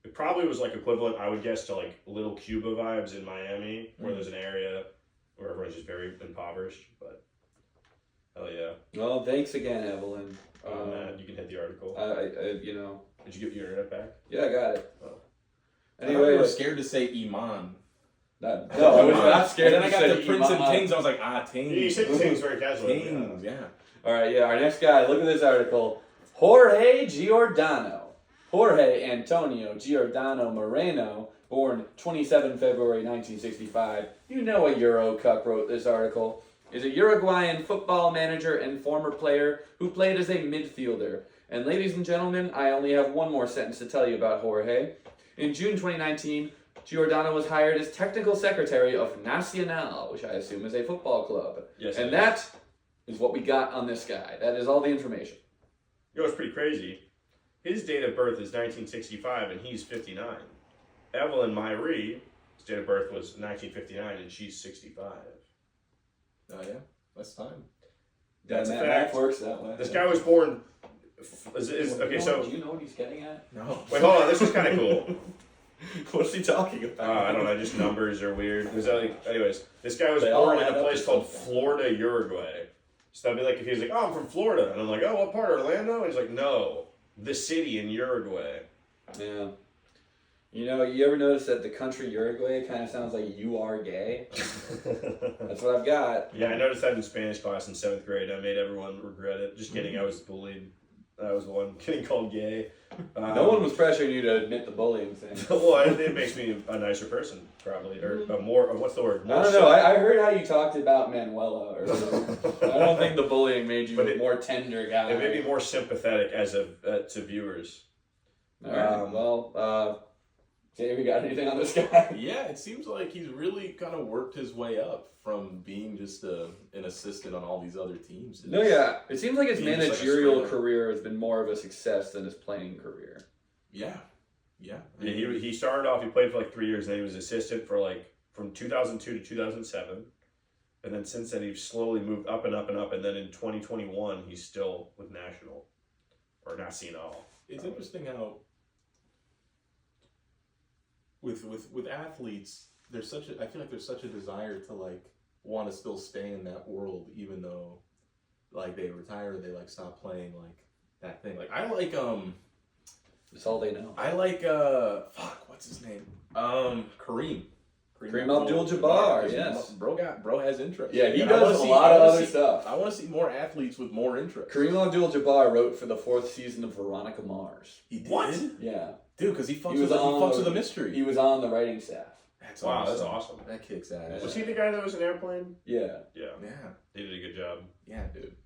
[SPEAKER 2] It probably was like equivalent, I would guess, to like Little Cuba vibes in Miami, where there's an area where everyone's just very impoverished. But, hell yeah.
[SPEAKER 4] Well, thanks again, Evelyn.
[SPEAKER 2] Matt, you can hit the article.
[SPEAKER 4] You know.
[SPEAKER 2] Did you get your internet back?
[SPEAKER 4] Yeah, I got it.
[SPEAKER 2] Oh.
[SPEAKER 1] Anyway, I
[SPEAKER 4] Anyway,
[SPEAKER 1] was scared to say Iman.
[SPEAKER 4] no, I was not scared.
[SPEAKER 1] And then I got
[SPEAKER 4] to
[SPEAKER 1] the
[SPEAKER 4] say
[SPEAKER 1] Prince and
[SPEAKER 4] Iman.
[SPEAKER 1] Tings. I was like, Tings.
[SPEAKER 2] You said things very casually.
[SPEAKER 1] Tings, yeah.
[SPEAKER 4] All right, yeah. Our next guy. Look at this article. Jorge Giordano. Jorge Antonio Giordano Moreno, born 27 February 1965. You know a Euro cuck wrote this article. Is a Uruguayan football manager and former player who played as a midfielder. And ladies and gentlemen, I only have one more sentence to tell you about Jorge. In June 2019, Giordano was hired as technical secretary of Nacional, which I assume is a football club.
[SPEAKER 2] Yes.
[SPEAKER 4] And that is what we got on this guy. That is all the information.
[SPEAKER 2] You know, it's pretty crazy. His date of birth is 1965, and he's 59. Evelyn Myrie, his date of birth was 1959, and she's 65.
[SPEAKER 1] Oh, yeah. That's time.
[SPEAKER 2] That's a
[SPEAKER 4] that
[SPEAKER 2] fact.
[SPEAKER 4] works that way.
[SPEAKER 2] This guy was born...
[SPEAKER 4] Okay,
[SPEAKER 2] so...
[SPEAKER 4] do you know what he's getting at?
[SPEAKER 1] No.
[SPEAKER 2] Wait, hold on. This is kind of cool.
[SPEAKER 4] What's he talking about?
[SPEAKER 2] I don't know. Just numbers are weird. Anyways, this guy was
[SPEAKER 4] They all
[SPEAKER 2] born in
[SPEAKER 4] add
[SPEAKER 2] a
[SPEAKER 4] up
[SPEAKER 2] place
[SPEAKER 4] to
[SPEAKER 2] called
[SPEAKER 4] something.
[SPEAKER 2] Florida, Uruguay. So that'd be like if he was like, "Oh, I'm from Florida," and I'm like, "Oh, what part? Orlando?" And he's like, "No, the city in Uruguay."
[SPEAKER 4] Yeah. You know, you ever notice that the country Uruguay kind of sounds like you are gay? That's what I've got.
[SPEAKER 2] Yeah, I noticed that in Spanish class in 7th grade. I made everyone regret it. Just kidding. I was bullied. I was the one getting called gay.
[SPEAKER 4] No one was pressuring you to admit the bullying thing.
[SPEAKER 2] Well, it makes me a nicer person, probably, or a more. What's the word?
[SPEAKER 4] I don't know. I heard how you talked about Manuela. Or something. I don't think the bullying made you a more tender guy.
[SPEAKER 2] It made me more sympathetic to viewers.
[SPEAKER 4] All right. Well, Xavier, got anything on this guy?
[SPEAKER 1] Yeah, it seems like he's really kind of worked his way up from being just an assistant on all these other teams.
[SPEAKER 4] No, yeah. It seems like his
[SPEAKER 1] Being just like a
[SPEAKER 4] managerial
[SPEAKER 1] straight-up-
[SPEAKER 4] career has been more of a success than his playing career.
[SPEAKER 1] Yeah. Yeah.
[SPEAKER 2] Yeah, he started off. He played for like 3 years, and then he was assistant for like from 2002 to 2007, and then since then he's slowly moved up and up and up. And then in 2021, he's still with National or Nacional.
[SPEAKER 1] It's interesting how with athletes, I feel like there's such a desire to like want to still stay in that world, even though like they retire, they like stop playing like that thing. Like I like
[SPEAKER 4] That's all they know.
[SPEAKER 1] I like what's his name? Kareem
[SPEAKER 4] Abdul-Jabbar, yes.
[SPEAKER 1] Bro has interest.
[SPEAKER 4] Yeah, he
[SPEAKER 1] And I wanna
[SPEAKER 4] does a
[SPEAKER 1] see-
[SPEAKER 4] lot
[SPEAKER 1] I
[SPEAKER 4] of
[SPEAKER 1] wanna
[SPEAKER 4] other
[SPEAKER 1] see-
[SPEAKER 4] stuff.
[SPEAKER 1] I want to see more athletes with more interest.
[SPEAKER 4] Kareem Abdul-Jabbar wrote for the 4th season of Veronica Mars.
[SPEAKER 1] He did?
[SPEAKER 2] What?
[SPEAKER 4] Yeah.
[SPEAKER 1] Dude, because he fucks
[SPEAKER 4] He was
[SPEAKER 1] with
[SPEAKER 4] on
[SPEAKER 1] the mystery.
[SPEAKER 4] He was on the writing staff.
[SPEAKER 1] That's
[SPEAKER 2] Wow, that's awesome.
[SPEAKER 1] That kicks ass.
[SPEAKER 2] Was he the guy that was in Airplane?
[SPEAKER 4] Yeah.
[SPEAKER 2] Yeah,
[SPEAKER 1] Yeah.
[SPEAKER 2] he did a good job.
[SPEAKER 1] Yeah, dude.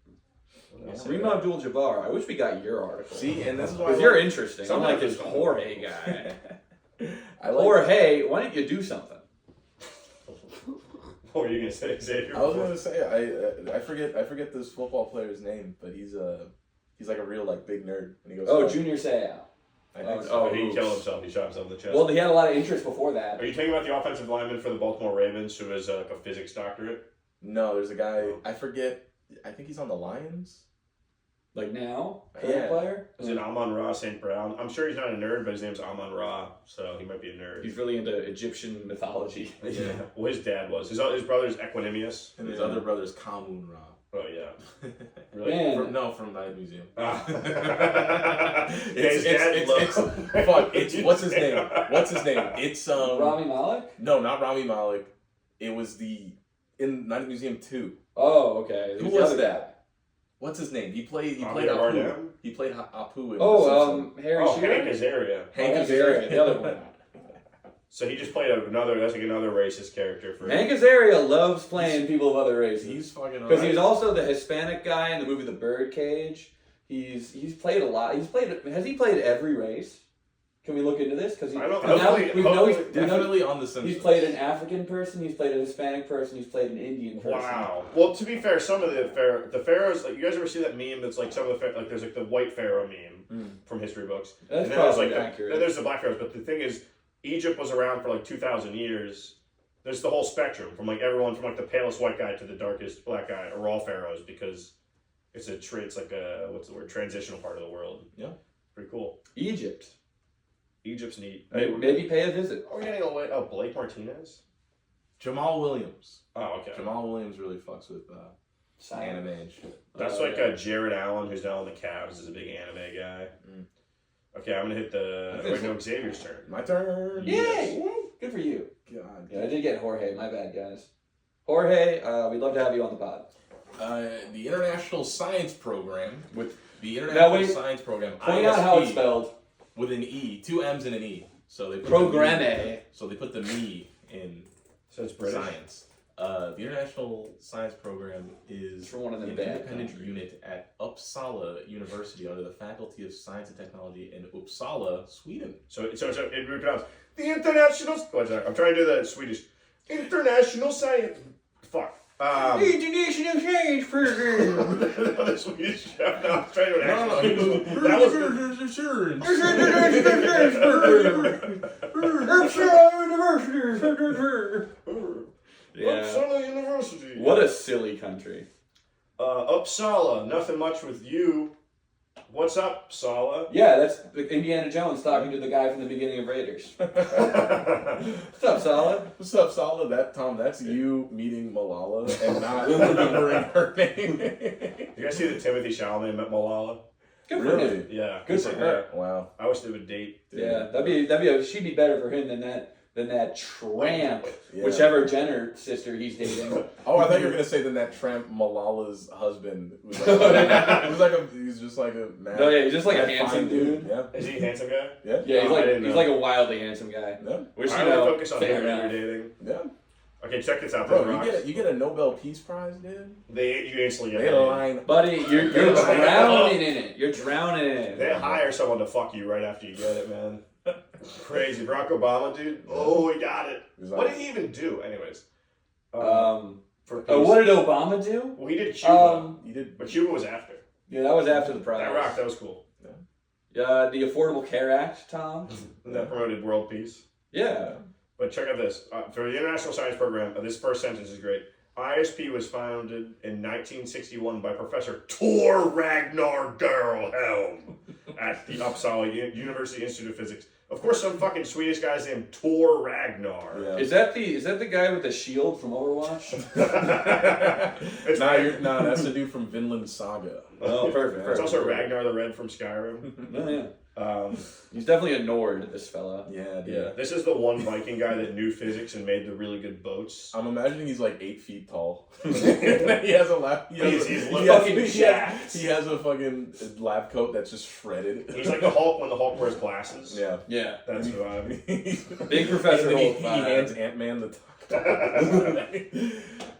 [SPEAKER 4] Kareem Abdul-Jabbar. I wish we got your article.
[SPEAKER 1] See, and this is why
[SPEAKER 4] Because you're interesting. I'm
[SPEAKER 2] Sometimes
[SPEAKER 4] like this
[SPEAKER 2] it's-
[SPEAKER 4] Jorge guy.
[SPEAKER 1] I like
[SPEAKER 4] Jorge, why don't you do something?
[SPEAKER 2] What were you gonna say, Xavier?
[SPEAKER 1] I was gonna say I forget this football player's name, but he's like a real like big nerd. And he goes,
[SPEAKER 4] Oh, Junior Seau.
[SPEAKER 1] I think so.
[SPEAKER 2] Oh, he killed himself. He shot himself in the chest.
[SPEAKER 4] Well, he had a lot of interest before that.
[SPEAKER 2] Are you talking about the offensive lineman for the Baltimore Ravens who has like a physics doctorate?
[SPEAKER 1] No, there's a guy. I forget. I think he's on the Lions.
[SPEAKER 4] Like now?
[SPEAKER 1] Yeah.
[SPEAKER 4] Player?
[SPEAKER 2] Is it Amon-Ra St. Brown? I'm sure he's not a nerd, but his name's Amon-Ra, so he might be a nerd.
[SPEAKER 4] He's really into Egyptian mythology.
[SPEAKER 2] Yeah. Well, his dad was. His brother's Equanimous.
[SPEAKER 1] And his other brother's Kamun Ra.
[SPEAKER 2] Oh, yeah. Really?
[SPEAKER 4] Man.
[SPEAKER 1] From Night Museum.
[SPEAKER 2] Ah.
[SPEAKER 1] What's his name? It's
[SPEAKER 4] Rami Malek?
[SPEAKER 1] No, not Rami Malek. It was in Night Museum 2.
[SPEAKER 4] Oh, okay.
[SPEAKER 1] Who
[SPEAKER 4] Who's the
[SPEAKER 1] was
[SPEAKER 4] other
[SPEAKER 1] that? What's his name? He played
[SPEAKER 2] Javier
[SPEAKER 1] Apu.
[SPEAKER 2] Bardem?
[SPEAKER 1] He played Apu in
[SPEAKER 4] Harry
[SPEAKER 2] Oh,
[SPEAKER 4] Shearer?
[SPEAKER 2] Hank Azaria.
[SPEAKER 1] Hank
[SPEAKER 4] Azaria,
[SPEAKER 1] Azaria.
[SPEAKER 4] the other one.
[SPEAKER 2] So he just played another racist character for
[SPEAKER 4] Hank Azaria loves playing people of other races.
[SPEAKER 1] He's fucking
[SPEAKER 4] Because
[SPEAKER 1] alright.
[SPEAKER 4] he was also the Hispanic guy in the movie The Birdcage. He's played a lot. Has he played every race? Can we look into this? Because
[SPEAKER 1] definitely on the Simpsons.
[SPEAKER 4] he's played an African person. He's played a Hispanic person. He's played an Indian person.
[SPEAKER 2] Wow. Well, to be fair, some of the pharaohs, like you guys ever see that meme that's like some of the like there's like the white pharaoh meme from history books.
[SPEAKER 4] That's
[SPEAKER 2] and then there's
[SPEAKER 4] probably
[SPEAKER 2] like
[SPEAKER 4] accurate.
[SPEAKER 2] then there's the black pharaohs, but the thing is, Egypt was around for like 2,000 years. There's the whole spectrum from like everyone from like the palest white guy to the darkest black guy are all pharaohs because it's like a transitional part of the world.
[SPEAKER 1] Yeah.
[SPEAKER 2] Pretty cool. Egypt's neat.
[SPEAKER 4] Maybe pay a visit.
[SPEAKER 2] Are we gonna go away? Oh, Blake Martinez?
[SPEAKER 1] Jamal Williams.
[SPEAKER 2] Oh, okay.
[SPEAKER 1] Jamal Williams really fucks with anime and shit.
[SPEAKER 2] That's Jared Allen, who's now on the Cavs, is a big anime guy.
[SPEAKER 1] Mm.
[SPEAKER 2] Okay, I'm gonna hit Xavier's turn.
[SPEAKER 1] My turn.
[SPEAKER 4] Yay! Good for you.
[SPEAKER 1] God.
[SPEAKER 4] Yeah, I did get Jorge. My bad, guys. Jorge, we'd love to have you on the pod.
[SPEAKER 1] The International Science Program
[SPEAKER 4] With
[SPEAKER 1] Science Program.
[SPEAKER 4] point out how it's
[SPEAKER 1] ISP,
[SPEAKER 4] spelled.
[SPEAKER 1] with an E, 2 M's and an E. So they put
[SPEAKER 4] Programme.
[SPEAKER 1] So they put the me in
[SPEAKER 2] So it's British.
[SPEAKER 1] science. The International Science Program is
[SPEAKER 4] For one of them
[SPEAKER 1] an
[SPEAKER 4] bad
[SPEAKER 1] independent
[SPEAKER 4] countries.
[SPEAKER 1] unit at Uppsala University under the Faculty of Science and Technology in Uppsala, Sweden.
[SPEAKER 2] So it would pronounce the International. What's that? I'm trying to do the Swedish. International Science. Fuck.
[SPEAKER 4] International Science Program.
[SPEAKER 2] The Swedish chef. No, I'm trying to do an
[SPEAKER 1] No,
[SPEAKER 2] accent.
[SPEAKER 1] he goes,
[SPEAKER 2] That was good.
[SPEAKER 1] insurance.
[SPEAKER 4] Yeah.
[SPEAKER 2] Uppsala University.
[SPEAKER 4] What a silly country.
[SPEAKER 2] Uppsala. Nothing much with you. What's up, Sala?
[SPEAKER 4] Yeah, that's Indiana Jones talking to the guy from the beginning of Raiders. What's up, Sala?
[SPEAKER 1] What's up, Sala? That's you meeting Malala and not remembering her name.
[SPEAKER 2] You guys see that Timothy Chalamet met Malala?
[SPEAKER 4] Good for him.
[SPEAKER 2] Yeah.
[SPEAKER 4] Good for her.
[SPEAKER 1] Wow.
[SPEAKER 2] I wish they would date.
[SPEAKER 4] Yeah, she'd be better for him than that tramp,
[SPEAKER 1] Yeah.
[SPEAKER 4] whichever Jenner sister he's dating.
[SPEAKER 1] Oh, I thought you were gonna say that tramp Malala's husband was he's just like a mad,
[SPEAKER 4] No, yeah, he's just like a
[SPEAKER 1] mad
[SPEAKER 4] handsome
[SPEAKER 1] fine
[SPEAKER 4] dude.
[SPEAKER 1] Yeah.
[SPEAKER 2] Is he a handsome guy?
[SPEAKER 1] Yeah.
[SPEAKER 4] Yeah,
[SPEAKER 2] I didn't
[SPEAKER 4] he's
[SPEAKER 2] know.
[SPEAKER 4] like a wildly handsome guy.
[SPEAKER 1] Yeah.
[SPEAKER 4] Which,
[SPEAKER 2] I would focus on
[SPEAKER 4] fair
[SPEAKER 2] him when
[SPEAKER 4] enough.
[SPEAKER 2] you're dating.
[SPEAKER 1] Yeah.
[SPEAKER 2] Okay, check this out.
[SPEAKER 1] Bro, you get a Nobel Peace Prize, dude.
[SPEAKER 2] You instantly
[SPEAKER 1] They
[SPEAKER 2] get paid.
[SPEAKER 1] line.
[SPEAKER 4] Buddy, you're drowning in it. You're drowning in it.
[SPEAKER 2] They hire someone to fuck you right after you get it, man. Crazy. Barack Obama, dude. Oh, he got it. What did he even do? Anyways. For peace.
[SPEAKER 4] What did Obama do?
[SPEAKER 2] Well, he did Cuba.
[SPEAKER 1] You did.
[SPEAKER 2] But Cuba was after.
[SPEAKER 4] Yeah, that was after the prize.
[SPEAKER 2] That rocked. That was cool.
[SPEAKER 4] The Affordable Care Act, Tom.
[SPEAKER 2] That promoted world peace.
[SPEAKER 4] Yeah.
[SPEAKER 2] But check out this. For the International Science Program, this first sentence is great. ISP was founded in 1961 by Professor Tor Ragnar Gerlhelm at the Uppsala University Institute of Physics. Of course, some fucking Swedish guy's named Tor Ragnar.
[SPEAKER 1] Yeah.
[SPEAKER 4] Is that the guy with the shield from Overwatch?
[SPEAKER 1] That's the dude from Vinland Saga.
[SPEAKER 4] Oh, perfect.
[SPEAKER 2] It's also Ragnar the Red from Skyrim.
[SPEAKER 4] Oh, yeah. He's definitely a Nord, this fella.
[SPEAKER 1] Yeah, dude.
[SPEAKER 2] Yeah, this is the one Viking guy that knew physics and made the really good boats.
[SPEAKER 1] I'm imagining he's like 8 feet tall. He has a lab.
[SPEAKER 2] He's fucking jacked.
[SPEAKER 1] He has a fucking lab coat that's just shredded.
[SPEAKER 2] He's like the Hulk when the Hulk wears glasses.
[SPEAKER 1] Yeah.
[SPEAKER 4] Yeah.
[SPEAKER 2] That's who I'm.
[SPEAKER 4] Big Professor
[SPEAKER 1] And then
[SPEAKER 4] Hulk
[SPEAKER 1] he
[SPEAKER 4] vibe.
[SPEAKER 1] hands Ant-Man the taco.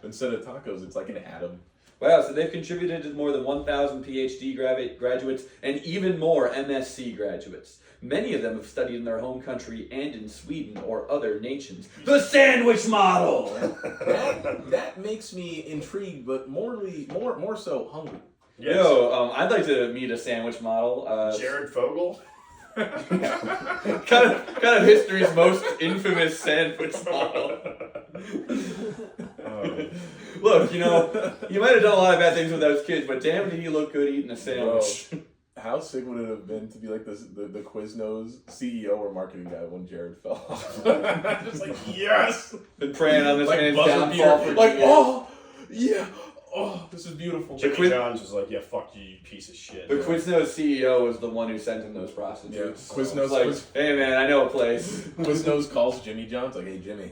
[SPEAKER 1] Instead of tacos, it's like an atom.
[SPEAKER 4] Wow, so they've contributed to more than 1,000 PhD graduates and even more MSc graduates. Many of them have studied in their home country and in Sweden or other nations. The sandwich model!
[SPEAKER 1] That makes me intrigued, but more so hungry.
[SPEAKER 2] Yes.
[SPEAKER 4] Yo, I'd like to meet a sandwich model.
[SPEAKER 2] Jared Fogle.
[SPEAKER 4] kind of history's most infamous sandwich model. Look, you know, you might have done a lot of bad things with those kids, but damn did he look good eating a sandwich.
[SPEAKER 1] Bro, how sick would it have been to be like the Quiznos CEO or marketing guy when Jared fell off? Just like, yes!
[SPEAKER 4] Been praying on this
[SPEAKER 1] Like
[SPEAKER 4] man's
[SPEAKER 1] buzzer
[SPEAKER 4] downfall
[SPEAKER 1] beater.
[SPEAKER 4] for
[SPEAKER 1] Like,
[SPEAKER 4] years.
[SPEAKER 1] oh, yeah, oh, this is beautiful.
[SPEAKER 2] Jimmy Johns was like, yeah, fuck you, you piece of shit.
[SPEAKER 4] The Quiznos CEO was the one who sent him those prostitutes.
[SPEAKER 1] Yeah, Quiznos
[SPEAKER 4] like,
[SPEAKER 1] was-
[SPEAKER 4] hey man, I know a place.
[SPEAKER 1] Quiznos calls Jimmy John's like, hey, Jimmy.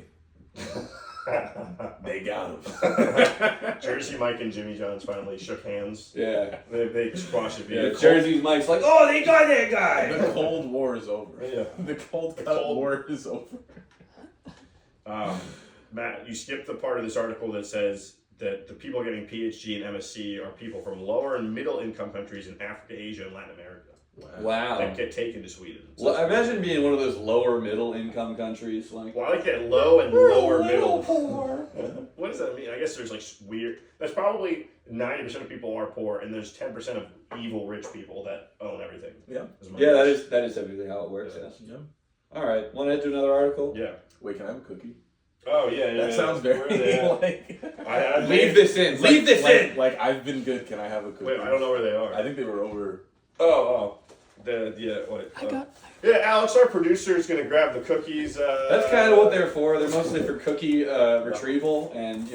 [SPEAKER 1] They got him.
[SPEAKER 2] Jersey Mike and Jimmy Johns finally shook hands.
[SPEAKER 4] Yeah.
[SPEAKER 2] They squashed it.
[SPEAKER 4] Yeah, Jersey's Mike's like, oh, they got that guy!
[SPEAKER 1] The Cold War is over.
[SPEAKER 2] Yeah.
[SPEAKER 1] The Cold War is over.
[SPEAKER 2] Matt, you skipped the part of this article that says that the people getting PhD and MSc are people from lower and middle income countries in Africa, Asia, and Latin America.
[SPEAKER 4] Wow.
[SPEAKER 2] That get taken to Sweden. So
[SPEAKER 4] Well, I imagine being one of those lower middle income countries. Like,
[SPEAKER 2] well, I like that low and lower middle.
[SPEAKER 3] Poor.
[SPEAKER 2] What does that mean? I guess there's like weird. That's probably 90% of people are poor, and there's 10% of evil rich people that own everything.
[SPEAKER 1] Yeah.
[SPEAKER 4] yeah, that is typically how it works. Yes.
[SPEAKER 1] Yeah.
[SPEAKER 4] All right, want to head to another article?
[SPEAKER 2] Yeah.
[SPEAKER 1] Wait, can I have a cookie?
[SPEAKER 2] Oh yeah.
[SPEAKER 1] That sounds
[SPEAKER 2] Where are they
[SPEAKER 1] very
[SPEAKER 2] at?
[SPEAKER 1] like.
[SPEAKER 2] I
[SPEAKER 4] Leave this in. Leave this in.
[SPEAKER 1] Like I've been good. Can I have a cookie?
[SPEAKER 2] Wait, I don't know where they are.
[SPEAKER 1] I think they were over.
[SPEAKER 2] Oh. Yeah, Alex, our producer, is gonna grab the cookies.
[SPEAKER 4] That's kind of what they're for. They're mostly for cookie retrieval and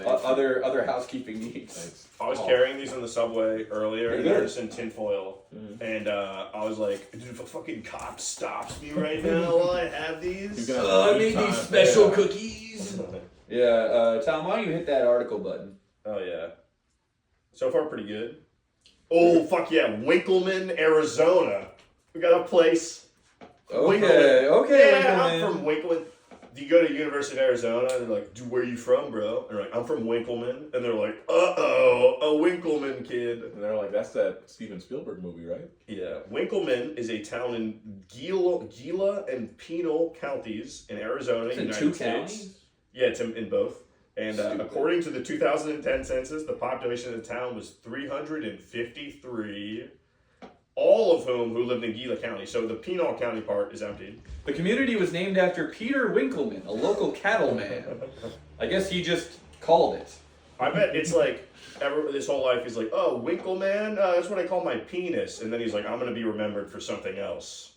[SPEAKER 4] other housekeeping needs.
[SPEAKER 1] Thanks.
[SPEAKER 2] I was carrying these on the subway earlier, and they're just in tinfoil.
[SPEAKER 1] Mm.
[SPEAKER 2] And I was like, dude, if a fucking cop stops me right now while I have these,
[SPEAKER 1] You're gonna
[SPEAKER 4] I made these special cookies. Yeah, Tom, why don't you hit that article button?
[SPEAKER 2] Oh yeah. So far, pretty good. Oh fuck yeah, Winkelman, Arizona. We got a place.
[SPEAKER 4] Okay,
[SPEAKER 2] Winkelman. Yeah,
[SPEAKER 4] Winkelman.
[SPEAKER 2] I'm from Winkelman. Do you go to University of Arizona? And they're like, dude, where are you from, bro? And they're like, I'm from Winkelman. And they're like, uh-oh, a Winkelman kid.
[SPEAKER 1] And they're like, that's that Steven Spielberg movie, right?
[SPEAKER 2] Yeah. Winkelman is a town in Gila and Pinal counties in Arizona,
[SPEAKER 4] It's in
[SPEAKER 2] United
[SPEAKER 4] two
[SPEAKER 2] States.
[SPEAKER 4] counties?
[SPEAKER 2] Yeah, it's in both. And according to the 2010 census, the population of the town was 353, all of whom who lived in Gila County. So the Pinal County part is empty.
[SPEAKER 4] The community was named after Peter Winkelman, a local cattleman. I guess he just called it.
[SPEAKER 2] I bet it's like his whole life he's like, oh, Winkelman, that's what I call my penis. And then he's like, I'm going to be remembered for something else.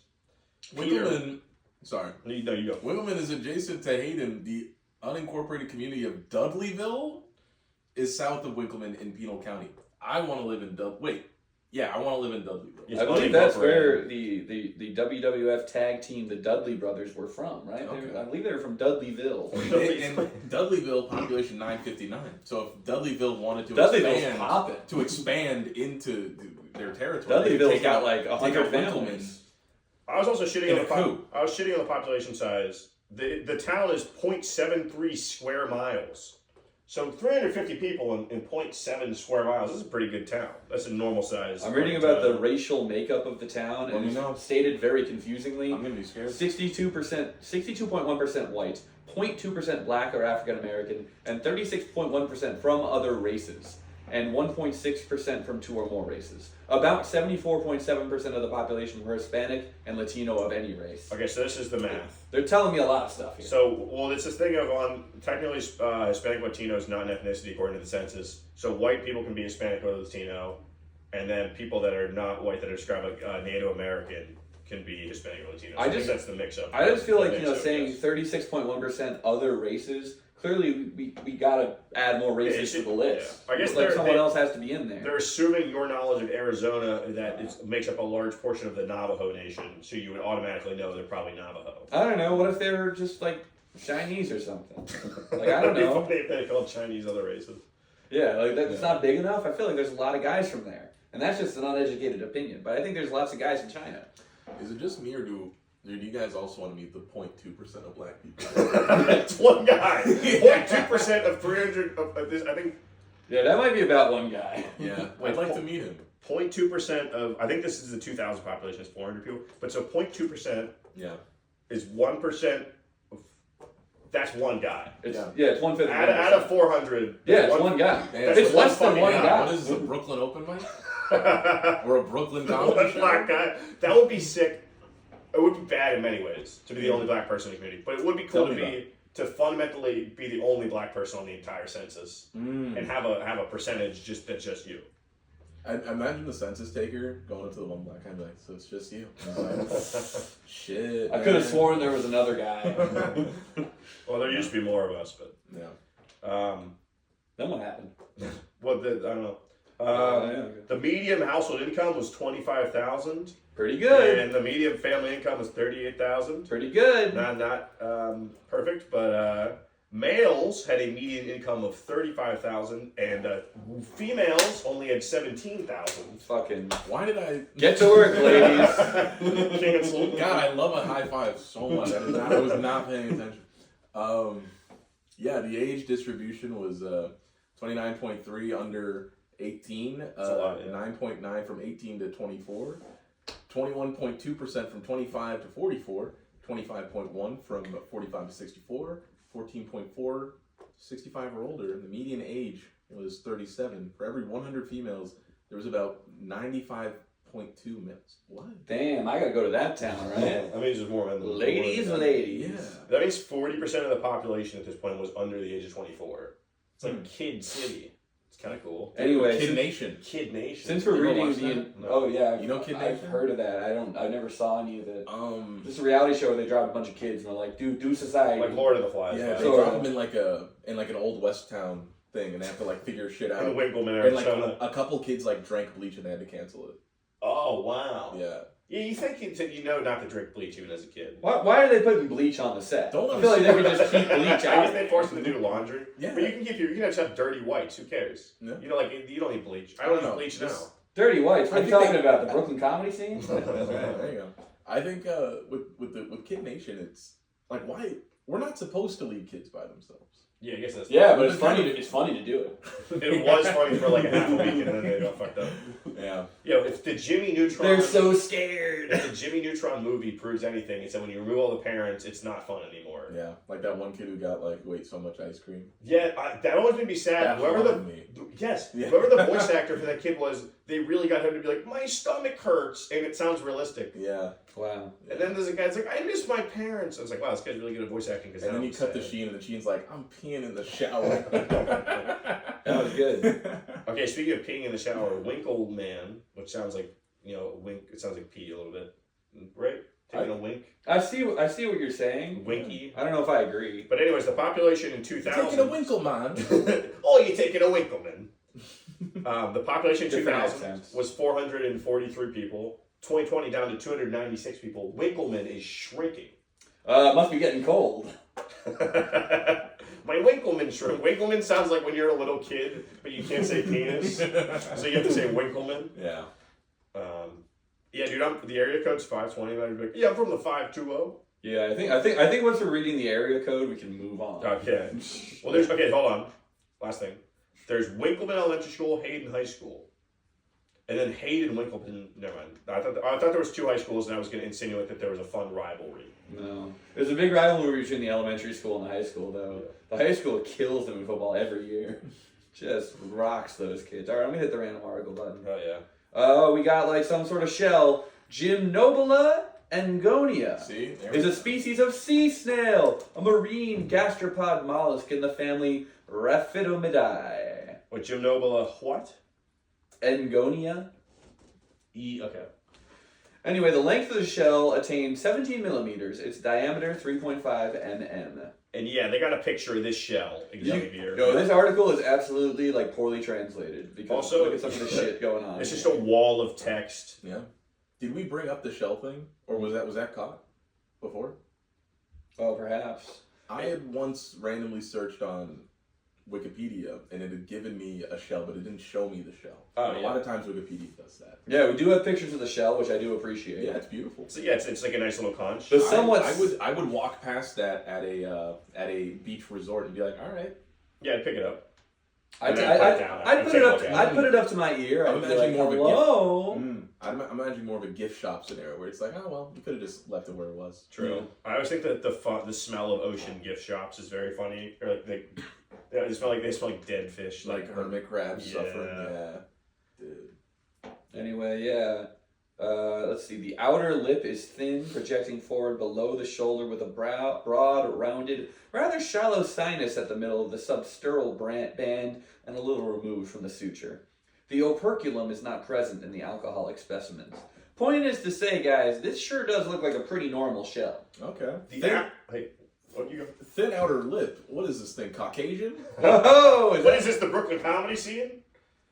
[SPEAKER 1] Winkelman. Sorry.
[SPEAKER 2] No, you go.
[SPEAKER 1] Winkelman is adjacent to Hayden. The unincorporated community of Dudleyville is south of Winkelman in Pinal County. I want to live in I want to live in Dudleyville.
[SPEAKER 2] It's
[SPEAKER 4] I believe that's
[SPEAKER 2] unincorporated.
[SPEAKER 4] where the WWF tag team, the Dudley brothers, were from, right?
[SPEAKER 1] Okay.
[SPEAKER 4] I believe they were from Dudleyville.
[SPEAKER 1] And Dudleyville population 959. So if Dudleyville wanted to expand into their territory, they
[SPEAKER 4] Dudleyville's
[SPEAKER 1] take
[SPEAKER 4] got
[SPEAKER 1] out
[SPEAKER 4] like
[SPEAKER 1] take
[SPEAKER 4] 100
[SPEAKER 1] out
[SPEAKER 4] families.
[SPEAKER 2] I was also shitting
[SPEAKER 1] In
[SPEAKER 2] on
[SPEAKER 1] a coup.
[SPEAKER 2] I was shitting on the population size. The town is 0.73 square miles. So 350 people in 0.7 square miles. This is a pretty good town. That's a normal size.
[SPEAKER 4] I'm reading about the racial makeup of the town,
[SPEAKER 1] Let
[SPEAKER 4] and
[SPEAKER 1] me know.
[SPEAKER 4] it's stated very confusingly.
[SPEAKER 1] I'm gonna be scared.
[SPEAKER 4] 62.1% white, 0.2% black or African American, and 36.1% from other races, and 1.6% from two or more races. About 74.7% of the population were Hispanic and Latino of any race.
[SPEAKER 2] Okay, so this is the math.
[SPEAKER 4] They're telling me a lot of stuff here.
[SPEAKER 2] So, well, it's this thing of technically Hispanic Latino is not an ethnicity according to the census. So white people can be Hispanic or Latino, and then people that are not white that are described like Native American can be Hispanic or Latino. So I think that's the mix-up.
[SPEAKER 4] I just feel like, saying
[SPEAKER 2] yes.
[SPEAKER 4] 36.1% other races, clearly we gotta add more races to the list.
[SPEAKER 2] Yeah. I guess
[SPEAKER 4] like someone else has to be in there.
[SPEAKER 2] They're assuming your knowledge of Arizona that it makes up a large portion of the Navajo Nation, so you would automatically know they're probably Navajo.
[SPEAKER 4] I don't know. What if they were just like Chinese or something? Like, I don't know.
[SPEAKER 2] It'd be funny if they called Chinese other races.
[SPEAKER 4] Yeah, like that's not big enough. I feel like there's a lot of guys from there, and that's just an uneducated opinion. But I think there's lots of guys in China.
[SPEAKER 1] Is it just me or do you guys also want to meet the 0.2% of black people?
[SPEAKER 2] That's one guy. 0.2% of 300 of this. I think
[SPEAKER 4] Yeah, that might be about one guy.
[SPEAKER 1] Yeah, I'd like to meet him.
[SPEAKER 2] 0.2% of, I think this is the 2,000 population, it's 400 people, but so 0.2%
[SPEAKER 1] Yeah.
[SPEAKER 2] is 1%. That's one guy.
[SPEAKER 4] It's 1/5.
[SPEAKER 2] Out of 400.
[SPEAKER 4] Yeah, it's one guy.
[SPEAKER 1] That's
[SPEAKER 4] It's less than
[SPEAKER 2] fucking
[SPEAKER 4] one
[SPEAKER 2] guy.
[SPEAKER 4] guy.
[SPEAKER 1] What is this, a Brooklyn open mic?
[SPEAKER 2] One
[SPEAKER 1] Or a Brooklyn comedy show?
[SPEAKER 2] black guy. That would be sick. It would be bad in many ways to be the only black person in the community, but it would be cool to fundamentally be the only black person on the entire census and have a percentage that's just you.
[SPEAKER 1] I imagine the census taker going up to the one black guy and be like, so it's just you. Like, shit.
[SPEAKER 4] I could have sworn there was another guy.
[SPEAKER 2] Well, there used to be more of us, but
[SPEAKER 1] Yeah.
[SPEAKER 4] Then what happened?
[SPEAKER 2] I don't know. The median household income was 25,000.
[SPEAKER 4] Pretty good.
[SPEAKER 2] And the median family income was 38,000.
[SPEAKER 4] Pretty good.
[SPEAKER 2] Not perfect, but males had a median income of 35,000, and females only had 17,000.
[SPEAKER 4] Fucking
[SPEAKER 1] Why did I
[SPEAKER 4] get to work, ladies.
[SPEAKER 2] Cancel.
[SPEAKER 1] God, I love a high five so much. I was not paying attention. Yeah, the age distribution was 29.3 under 18,
[SPEAKER 2] That's a lot, yeah.
[SPEAKER 1] 9.9 from 18 to 24, 21.2% from 25 to 44, 25.1 from 45 to 64, 14.4 65 or older, and the median age was 37. For every 100 females, there was about 95.2 males. What?
[SPEAKER 4] Damn, I gotta go to that town, right?
[SPEAKER 2] That means there's more men than
[SPEAKER 4] Ladies.
[SPEAKER 1] Yeah.
[SPEAKER 2] That means 40% of the population at this point was under the age of 24. It's like Kid City. It's kind of cool.
[SPEAKER 4] Anyway,
[SPEAKER 1] Kid Nation.
[SPEAKER 2] Kid Nation.
[SPEAKER 4] since we're
[SPEAKER 1] You ever
[SPEAKER 4] reading
[SPEAKER 1] watched
[SPEAKER 4] the,
[SPEAKER 1] that?
[SPEAKER 2] No.
[SPEAKER 4] oh yeah,
[SPEAKER 1] You know Kid
[SPEAKER 4] I've
[SPEAKER 1] Nation?
[SPEAKER 4] heard of that. I never saw any of it.
[SPEAKER 1] Um,
[SPEAKER 4] This is a reality show where they drop a bunch of kids and they're like, do society.
[SPEAKER 2] Like Lord of the Flies.
[SPEAKER 1] yeah, they
[SPEAKER 4] So-
[SPEAKER 1] drop them in like an old West town thing, and they have to like figure shit out.
[SPEAKER 2] In Winkelman,
[SPEAKER 1] And like
[SPEAKER 2] Arizona.
[SPEAKER 1] a couple kids like drank bleach and they had to cancel it.
[SPEAKER 2] Oh, wow.
[SPEAKER 1] Yeah.
[SPEAKER 2] Yeah, you think you know not to drink bleach even as a kid.
[SPEAKER 4] Why are they putting bleach on the set?
[SPEAKER 1] Don't
[SPEAKER 4] I feel like they could just keep bleach
[SPEAKER 2] I guess
[SPEAKER 4] out.
[SPEAKER 2] they force them to do laundry.
[SPEAKER 1] Yeah.
[SPEAKER 2] But you can just have dirty whites. Who cares?
[SPEAKER 1] Yeah.
[SPEAKER 2] You know, like you don't need bleach. I don't
[SPEAKER 1] No,
[SPEAKER 2] need bleach
[SPEAKER 1] just-
[SPEAKER 2] now.
[SPEAKER 4] Dirty whites. What
[SPEAKER 1] I
[SPEAKER 4] are you
[SPEAKER 1] think
[SPEAKER 4] talking
[SPEAKER 1] they-
[SPEAKER 4] about? The Brooklyn comedy scene?
[SPEAKER 1] There you go. I think with Kid Nation, it's like why we're not supposed to leave kids by themselves.
[SPEAKER 2] Yeah, I guess that's
[SPEAKER 4] Yeah, but it's funny to do it.
[SPEAKER 2] It was funny for like a half a week and then they got fucked up.
[SPEAKER 1] Yeah.
[SPEAKER 2] Yo, if the Jimmy Neutron
[SPEAKER 4] They're so scared.
[SPEAKER 2] if the Jimmy Neutron movie proves anything, it's that when you remove all the parents, it's not fun anymore.
[SPEAKER 1] Yeah. Like that one kid who got like so much ice cream.
[SPEAKER 2] Yeah, that always made me sad.
[SPEAKER 1] That
[SPEAKER 2] Whoever
[SPEAKER 1] haunted me. Yeah.
[SPEAKER 2] whoever the voice actor for that kid was, they really got him to be like, my stomach hurts, and it sounds realistic.
[SPEAKER 1] Yeah.
[SPEAKER 4] Wow.
[SPEAKER 2] And then there's a guy that's like, I miss my parents. I was like, wow, this guy's really good at voice acting.
[SPEAKER 1] And then you cut the Sheen, and the Sheen's like, I'm peeing in the shower.
[SPEAKER 4] That was good.
[SPEAKER 2] Okay, speaking of peeing in the shower, Winkelman, which sounds like, wink. It sounds like pee a little bit, right? Taking a wink,
[SPEAKER 4] I see what you're saying.
[SPEAKER 2] winky.
[SPEAKER 4] I don't know if I agree.
[SPEAKER 2] But anyways, the population in 2000.
[SPEAKER 1] Taking a Winkelman.
[SPEAKER 2] Oh, you're taking a Winkelman. The population in
[SPEAKER 4] Different
[SPEAKER 2] 2000
[SPEAKER 4] accents.
[SPEAKER 2] was 443 people. 2020 down to 296 people. Winkelman is shrinking.
[SPEAKER 4] Must be getting cold.
[SPEAKER 2] My Winkelman shrink. Winkelman sounds like when you're a little kid, but you can't say penis, so you have to say Winkelman.
[SPEAKER 1] Yeah.
[SPEAKER 2] Yeah, dude, the area code's 520. And I'd be like, yeah, I'm from the 520.
[SPEAKER 4] Yeah, I think once we're reading the area code, we can move on.
[SPEAKER 2] Okay. Well, hold on. Last thing. There's Winkelman Elementary School, Hayden High School. And then Hayden Winkelman, never mind. I thought there was two high schools, and I was going to insinuate that there was a fun rivalry.
[SPEAKER 4] No. There's a big rivalry between the elementary school and the high school, though. The high school kills them in football every year. Just rocks those kids. All right, I'm going to hit the random article button.
[SPEAKER 2] Oh, yeah.
[SPEAKER 4] We got like some sort of shell. Gymnobula engonia
[SPEAKER 1] See? There
[SPEAKER 4] is
[SPEAKER 1] we
[SPEAKER 4] a
[SPEAKER 1] go.
[SPEAKER 4] species of sea snail, a marine gastropod mollusk in the family Riffidomidae.
[SPEAKER 2] What, Gymnobula what?
[SPEAKER 4] Engonia.
[SPEAKER 2] Okay.
[SPEAKER 4] Anyway, the length of the shell attained 17 millimeters. Its diameter 3.5 mm.
[SPEAKER 2] And yeah, they got a picture of this shell, Xavier.
[SPEAKER 4] Yo, this article is absolutely like poorly translated because
[SPEAKER 2] Also-
[SPEAKER 4] look at some of the shit going on.
[SPEAKER 2] It's just a wall of text.
[SPEAKER 1] Yeah. Did we bring up the shell thing, or was that caught before?
[SPEAKER 4] Oh, perhaps.
[SPEAKER 1] I had once randomly searched on Wikipedia, and it had given me a shell, but it didn't show me the shell.
[SPEAKER 2] Oh,
[SPEAKER 1] And a
[SPEAKER 2] yeah.
[SPEAKER 1] lot of times Wikipedia does that.
[SPEAKER 4] Yeah, we do have pictures of the shell, which I do appreciate.
[SPEAKER 1] Yeah, it's beautiful.
[SPEAKER 2] So yeah, it's like a nice little conch.
[SPEAKER 4] The somewhat.
[SPEAKER 1] I would walk past that at a beach resort and be like, all right.
[SPEAKER 2] Yeah, I'd pick it up.
[SPEAKER 4] I'd
[SPEAKER 2] And then
[SPEAKER 4] put it up. I'd put it up to my ear.
[SPEAKER 1] I'm
[SPEAKER 4] I'd be
[SPEAKER 1] imagining
[SPEAKER 4] like,
[SPEAKER 1] more of a
[SPEAKER 4] hello.
[SPEAKER 1] I'm imagining more of a gift shop scenario where it's like, oh well, you could have just left it where it was.
[SPEAKER 2] True. I always think that the smell of ocean gift shops is very funny. Or like they smell like dead fish,
[SPEAKER 1] Like hermit crabs
[SPEAKER 2] Yeah.
[SPEAKER 1] suffering. Yeah, dude.
[SPEAKER 4] Anyway, yeah. Let's see. The outer lip is thin, projecting forward below the shoulder with a broad, rounded, rather shallow sinus at the middle of the substural band and a little removed from the suture. The operculum is not present in the alcoholic specimens. Point is to say, guys, this sure does look like a pretty normal shell.
[SPEAKER 1] Okay.
[SPEAKER 2] What you go?
[SPEAKER 1] Thin outer lip. What is this thing? Caucasian?
[SPEAKER 4] Oh,
[SPEAKER 2] What is this? The Brooklyn comedy scene?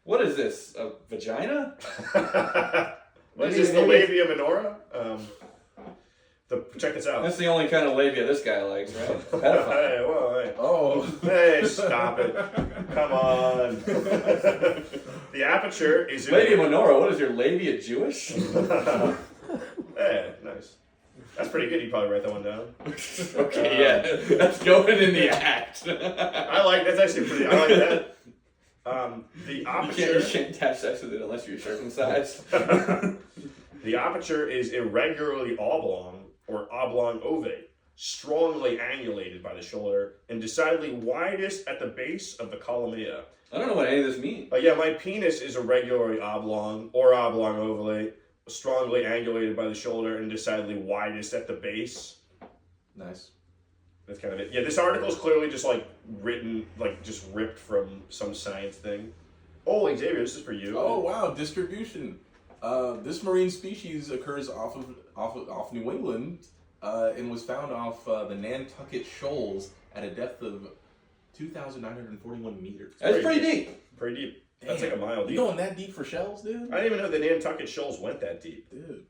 [SPEAKER 4] What is this? A vagina?
[SPEAKER 2] What is this? The labia minora? Check this out.
[SPEAKER 4] That's the only kind of labia this guy likes, right? Pedophile.
[SPEAKER 2] Hey, whoa, hey.
[SPEAKER 1] Oh.
[SPEAKER 2] Hey, stop it. Come on. The aperture is...
[SPEAKER 4] Labia minora, what is your labia Jewish?
[SPEAKER 2] Hey, nice. That's pretty good. You probably write that one down.
[SPEAKER 4] Okay, yeah. That's going in the act.
[SPEAKER 2] That's actually pretty... I like that. The aperture...
[SPEAKER 4] You can't have sex with it unless you're circumcised.
[SPEAKER 2] The aperture is irregularly oblong or oblong ovate, strongly angulated by the shoulder, and decidedly widest at the base of the columella.
[SPEAKER 4] I don't know what any of this means.
[SPEAKER 2] Yeah, my penis is irregularly oblong or oblong ovate, strongly angulated by the shoulder, and decidedly widest at the base.
[SPEAKER 1] Nice.
[SPEAKER 2] That's kind of it. Yeah, this article is clearly just written, just ripped from some science thing. Oh, Xavier, this is for you.
[SPEAKER 1] Oh wow, distribution. This marine species occurs off New England and was found off the Nantucket Shoals at a depth of 2,941 meters.
[SPEAKER 4] That's pretty deep.
[SPEAKER 2] Pretty deep.
[SPEAKER 1] Damn.
[SPEAKER 2] That's like a mile
[SPEAKER 1] You
[SPEAKER 2] deep.
[SPEAKER 1] going that deep for shells, dude?
[SPEAKER 2] I didn't even know the Nantucket Shoals went that deep.
[SPEAKER 1] Dude.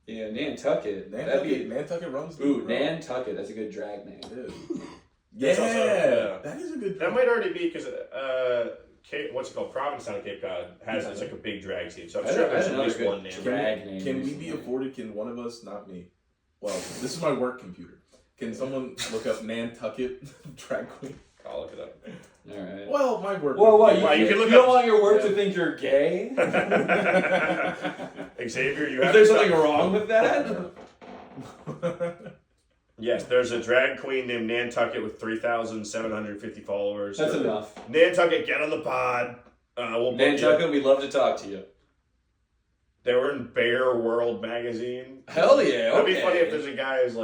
[SPEAKER 4] Yeah, Nantucket.
[SPEAKER 1] Nantucket runs deep.
[SPEAKER 4] Ooh,
[SPEAKER 1] bro.
[SPEAKER 4] Nantucket. That's a good drag name.
[SPEAKER 1] Dude.
[SPEAKER 2] That's also- yeah.
[SPEAKER 1] That is a good.
[SPEAKER 2] That might already be because what's it called? Provincetown, Cape Cod has it's like a big drag scene. So I'm sure there's at least one name.
[SPEAKER 4] drag name.
[SPEAKER 1] Can we be afforded? Can one of us, not me? Well, this is my work computer. Can someone look up Nantucket drag queen?
[SPEAKER 2] I'll look it up.
[SPEAKER 4] All right.
[SPEAKER 1] Well, my work.
[SPEAKER 4] Well, what?
[SPEAKER 2] Well, you can look
[SPEAKER 4] you don't
[SPEAKER 2] up-
[SPEAKER 4] want your work
[SPEAKER 1] Yeah.
[SPEAKER 4] to think you're gay?
[SPEAKER 2] Xavier, you
[SPEAKER 4] Is
[SPEAKER 2] have
[SPEAKER 4] there
[SPEAKER 2] to
[SPEAKER 4] something
[SPEAKER 2] stop.
[SPEAKER 4] wrong with that?
[SPEAKER 2] Yes, there's a drag queen named Nantucket with 3,750 followers.
[SPEAKER 4] That's enough.
[SPEAKER 2] Nantucket, get on the pod. We'll book you.
[SPEAKER 4] Nantucket, we'd love to talk to you.
[SPEAKER 2] They were in Bear World magazine.
[SPEAKER 4] Hell yeah.
[SPEAKER 2] That'd be
[SPEAKER 4] okay.
[SPEAKER 2] funny if there's a guy who's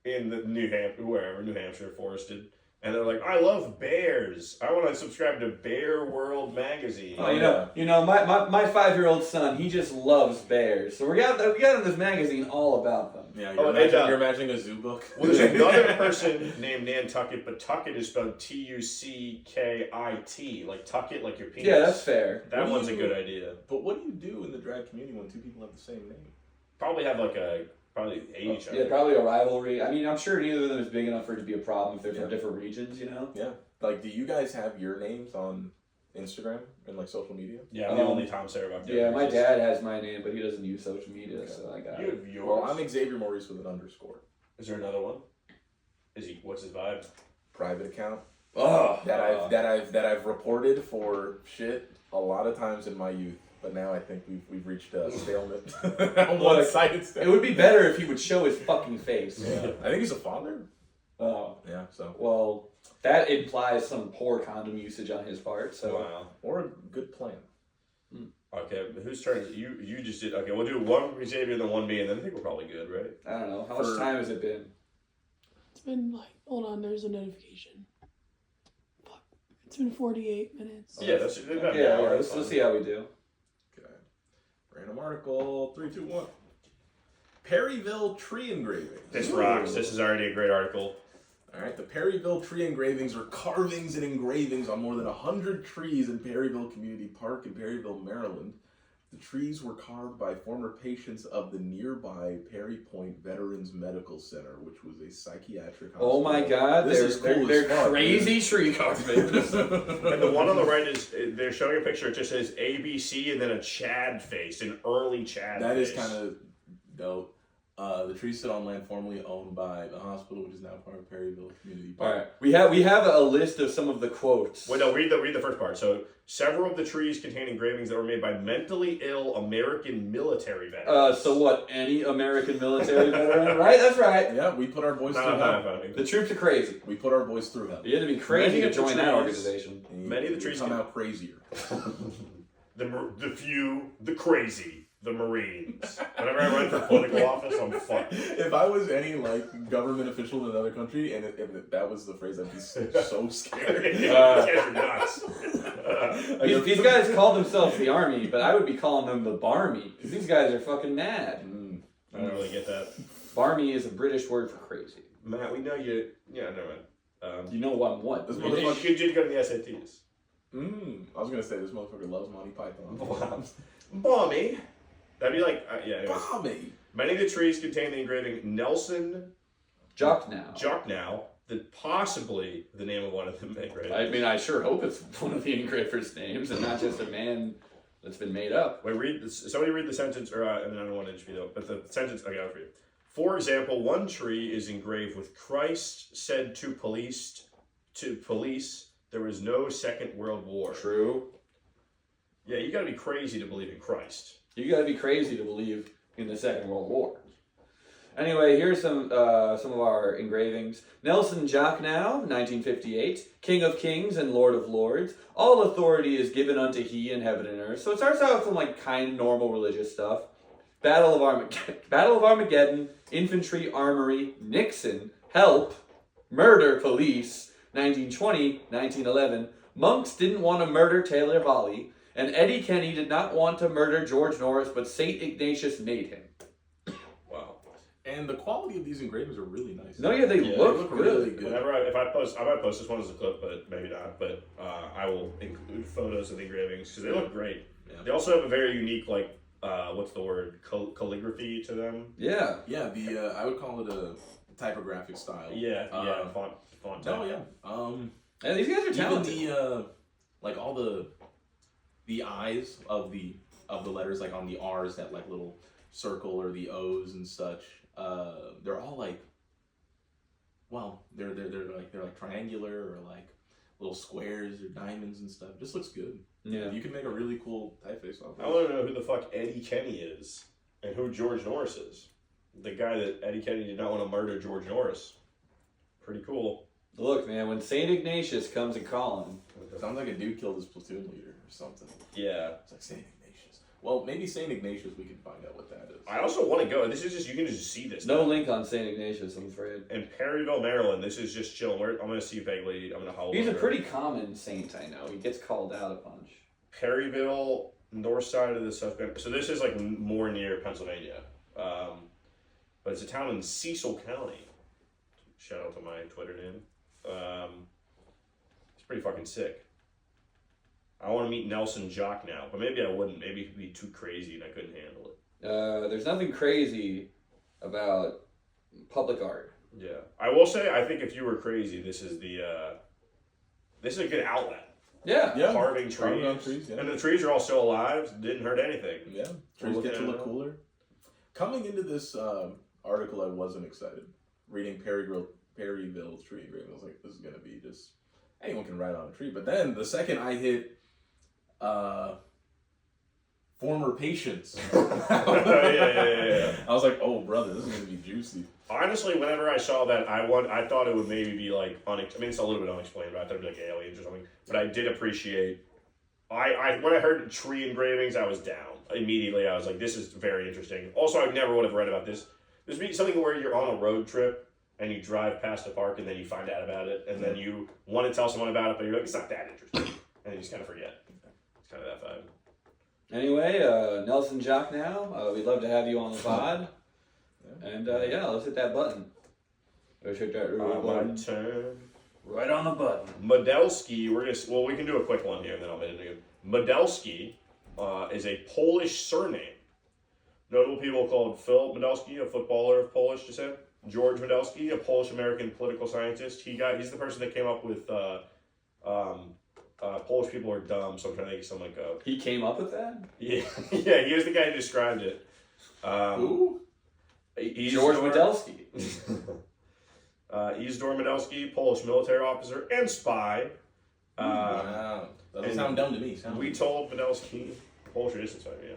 [SPEAKER 2] in the New Hampshire, forested, and they're like, I love bears. I want to subscribe to Bear World magazine.
[SPEAKER 4] Oh, you know, my 5-year-old son, he just loves bears. So we got in this magazine all about them.
[SPEAKER 1] Yeah,
[SPEAKER 2] Oh,
[SPEAKER 1] you're imagining a zoo book.
[SPEAKER 2] Well, there's another person named Nantucket, but Tucket is spelled Tuckit, like Tucket, like your penis.
[SPEAKER 4] Yeah, that's fair.
[SPEAKER 2] That one's a good idea.
[SPEAKER 1] But what do you do in the drag community when two people have the same name?
[SPEAKER 2] Probably have probably hate each other.
[SPEAKER 4] Yeah, probably a rivalry. I mean, I'm sure neither of them is big enough for it to be a problem if they're from different regions, you know?
[SPEAKER 1] Yeah. Like, do you guys have your names on Instagram and social media?
[SPEAKER 2] Yeah, I'm the only Tom Sarabach.
[SPEAKER 4] Yeah, my dad has my name, but he doesn't use social media, so I got
[SPEAKER 2] You
[SPEAKER 4] it.
[SPEAKER 2] have yours.
[SPEAKER 1] Well, I'm Xavier Maurice with an underscore.
[SPEAKER 2] Is there another one? What's his vibe?
[SPEAKER 1] Private account
[SPEAKER 4] Oh,
[SPEAKER 1] that I've reported for shit a lot of times in my youth. But now I think we've reached a stalemate. One-sided
[SPEAKER 4] It
[SPEAKER 1] stalemate.
[SPEAKER 4] would be better if he would show his fucking face.
[SPEAKER 1] Yeah. I think he's a father.
[SPEAKER 4] Oh,
[SPEAKER 1] Yeah, so.
[SPEAKER 4] well, that implies some poor condom usage on his part, so...
[SPEAKER 2] Wow.
[SPEAKER 1] Or a good plan.
[SPEAKER 2] Okay, but whose turn is it? You just did. Okay, we'll do one for Xavier and then one me, and then I think we're probably good, right?
[SPEAKER 4] I don't know. How much time has it been?
[SPEAKER 3] It's been hold on, there's a notification. Fuck. It's been 48 minutes.
[SPEAKER 2] Yeah, that's
[SPEAKER 4] Yeah, let's see how we do.
[SPEAKER 1] Okay. Random article. 3, 2, 1. Perryville Tree Engravings.
[SPEAKER 2] This rocks. This is already a great article.
[SPEAKER 1] All right, the Perryville Tree Engravings are carvings and engravings on more than 100 trees in Perryville Community Park in Perryville, Maryland. The trees were carved by former patients of the nearby Perry Point Veterans Medical Center, which was a psychiatric hospital.
[SPEAKER 4] Oh my god,
[SPEAKER 1] This is cool
[SPEAKER 4] they're
[SPEAKER 1] as fuck,
[SPEAKER 4] crazy tree carvings.
[SPEAKER 2] And the one on the right is they're showing a picture. It just says ABC and then a Chad face, an early Chad.
[SPEAKER 1] That is
[SPEAKER 2] face.
[SPEAKER 1] kind of dope. The trees sit on land formerly owned by the hospital, which is now part of Perryville Community
[SPEAKER 4] All
[SPEAKER 1] Park.
[SPEAKER 4] right, we have a list of some of the quotes.
[SPEAKER 2] Wait, no, read the first part. So, several of the trees contain engravings that were made by mentally ill American military veterans.
[SPEAKER 4] So what? Any American military veteran, right? That's right.
[SPEAKER 1] Yeah, we put our boys through hell.
[SPEAKER 4] The troops are crazy.
[SPEAKER 1] We put our boys through hell.
[SPEAKER 4] You had to be crazy
[SPEAKER 2] Many
[SPEAKER 4] to
[SPEAKER 2] of the
[SPEAKER 4] join that
[SPEAKER 2] trees-
[SPEAKER 4] organization.
[SPEAKER 2] Many of the trees
[SPEAKER 1] come out crazier.
[SPEAKER 2] The few, the crazy, the Marines. Whenever I run for political office, I'm fucked.
[SPEAKER 1] If I was any like government official in another country and that was the phrase, I'd be so scared.
[SPEAKER 2] These guys are nuts.
[SPEAKER 4] These guys call themselves the Army, but I would be calling them the Barmy, because these guys are fucking mad.
[SPEAKER 2] I don't really get that.
[SPEAKER 4] Barmy is a British word for crazy.
[SPEAKER 2] Matt, we know you. Yeah, never mind.
[SPEAKER 4] You know what?
[SPEAKER 1] This
[SPEAKER 2] You
[SPEAKER 1] motherfucker.
[SPEAKER 2] did go to the SATs.
[SPEAKER 1] I was gonna say this motherfucker loves Monty Python.
[SPEAKER 2] Balmy. That'd be like, yeah. Anyways.
[SPEAKER 1] Bobby.
[SPEAKER 2] Many of the trees contain the engraving Nelson
[SPEAKER 4] Jocknow.
[SPEAKER 2] that possibly the name of one of them engravings.
[SPEAKER 4] I mean, I sure hope it's one of the engraver's names and not just a man that's been made up.
[SPEAKER 2] Wait, somebody read the sentence, or and I don't want to just read it, but the sentence, okay, I'll read it. For example, one tree is engraved with Christ said to police, there was no Second World War.
[SPEAKER 4] True.
[SPEAKER 2] Yeah, you gotta be crazy to believe in Christ.
[SPEAKER 4] You gotta be crazy to believe in the Second World War. Anyway, here's some of our engravings. Nelson Jocknow, 1958, King of Kings and Lord of Lords. All authority is given unto he in heaven and earth. So it starts out with some like kind of normal religious stuff. Battle of Armageddon, Infantry Armory, Nixon, Help, Murder Police, 1920, 1911. Monks didn't want to murder Taylor Hawley, and Eddie Kenny did not want to murder George Norris, but St. Ignatius made him.
[SPEAKER 2] Wow.
[SPEAKER 1] And the quality of these engravings are really nice.
[SPEAKER 4] No, yeah, they look good.
[SPEAKER 1] really good.
[SPEAKER 2] Whenever I might post this one as a clip, but maybe not. But I will include photos of the engravings because they look great.
[SPEAKER 1] Yeah.
[SPEAKER 2] They also have a very unique, like, what's the word, calligraphy to them.
[SPEAKER 4] Yeah.
[SPEAKER 1] Yeah, I would call it a typographic style.
[SPEAKER 2] Yeah, font
[SPEAKER 1] Oh
[SPEAKER 2] type.
[SPEAKER 1] yeah.
[SPEAKER 4] And these guys are talented.
[SPEAKER 1] Even the like all the eyes of the letters, like on the R's, that like little circle, or the O's and such. They're all like, well, they're like triangular, or like little squares or diamonds and stuff. It just looks good.
[SPEAKER 4] Yeah.
[SPEAKER 1] You can make a really cool typeface off of
[SPEAKER 2] I want to know who the fuck Eddie Kenny is and who George Norris is. The guy that Eddie Kenny did not want to murder George Norris. Pretty cool.
[SPEAKER 4] Look, man, when St. Ignatius comes and calling.
[SPEAKER 1] Sounds like a dude killed his platoon leader or something.
[SPEAKER 2] Yeah.
[SPEAKER 1] It's like St. Ignatius. Well, maybe St. Ignatius, we can find out what that is.
[SPEAKER 2] I also want to go. This is just, you can just see this.
[SPEAKER 4] No
[SPEAKER 2] now.
[SPEAKER 4] link on St. Ignatius, I'm afraid.
[SPEAKER 2] In Perryville, Maryland, this is just chilling. I'm going to see vaguely. I'm going to holler.
[SPEAKER 4] He's a pretty common saint, I know. He gets called out a bunch.
[SPEAKER 2] Perryville, north side of the suspect. So this is like more near Pennsylvania. But it's a town in Cecil County. Shout out to my Twitter name. It's pretty fucking sick. I want to meet Nelson Jocknow, but maybe I wouldn't. Maybe he'd be too crazy and I couldn't handle it.
[SPEAKER 4] There's nothing crazy about public art.
[SPEAKER 2] Yeah, I will say, I think if you were crazy, this is a good outlet.
[SPEAKER 4] Yeah.
[SPEAKER 1] Yeah.
[SPEAKER 2] Carving trees,
[SPEAKER 1] Carving on trees, yeah.
[SPEAKER 2] and the trees are all still alive. Didn't hurt anything.
[SPEAKER 1] Yeah, trees get to look cooler. Coming into this article, I wasn't excited. Reading Perryville Tree Engravings, I was like, this is gonna be just anyone can write on a tree. But then the second I hit former patients,
[SPEAKER 2] yeah.
[SPEAKER 1] I was like, oh brother, this is gonna be juicy.
[SPEAKER 2] Honestly, whenever I saw that, I thought it would maybe be like it's a little bit unexplained, but I thought it'd be like aliens or something. But I did appreciate. When I heard tree engravings, I was down immediately. I was like, this is very interesting. Also, I never would have read about this. This would be something where you're on a road trip and you drive past a park and then you find out about it and then you want to tell someone about it, but you're like, it's not that interesting, and you just kind of forget. It's kind of that vibe.
[SPEAKER 4] Anyway, Nelson Jocknow, we'd love to have you on the pod. And let's hit that button. Let's hit that button.
[SPEAKER 2] My turn.
[SPEAKER 4] Right on the button.
[SPEAKER 2] Modelski, we can do a quick one here and then I'll make it again. Modelski is a Polish surname. Notable people called Phil Modelski, a footballer of Polish descent. George Modelski, a Polish-American political scientist. He's the person that came up with Polish people are dumb, so I'm trying to think of something like
[SPEAKER 4] He came up with that?
[SPEAKER 2] Yeah, he was the guy who described it.
[SPEAKER 1] Who?
[SPEAKER 4] George Medelski.
[SPEAKER 2] Isidore Medelski, Polish military officer and spy.
[SPEAKER 1] Wow. Doesn't sound dumb to me.
[SPEAKER 2] We told Medelski, Polish resistance fighter, yeah.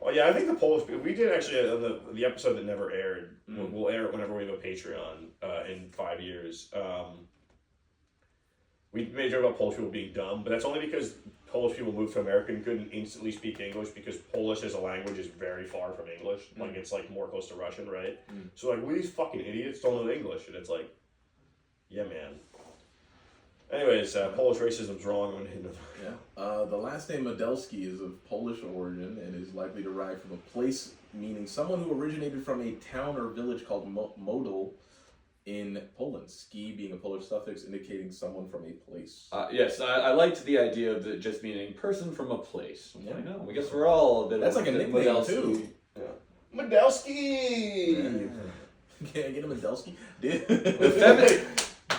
[SPEAKER 2] Oh yeah, I think the Polish. We did actually on the episode that never aired. We'll air it whenever we have a Patreon in 5 years. We made a joke about Polish people being dumb, but that's only because Polish people moved to America and couldn't instantly speak English because Polish as a language is very far from English. Like it's like more close to Russian, right? So like, we these fucking idiots don't know English, and it's like, yeah, man. Anyways, Polish racism's wrong.
[SPEAKER 1] Yeah. The last name Medelski is of Polish origin and is likely derived from a place meaning someone who originated from a town or village called Model in Poland. Ski being a Polish suffix indicating someone from a place.
[SPEAKER 4] Yes, I liked the idea of it just meaning person from a place. Yeah. I know. I guess we're all a bit.
[SPEAKER 1] That's like a nickname Medelski. Too.
[SPEAKER 2] Yeah. Medelski.
[SPEAKER 1] Yeah. Can I get a Medelski?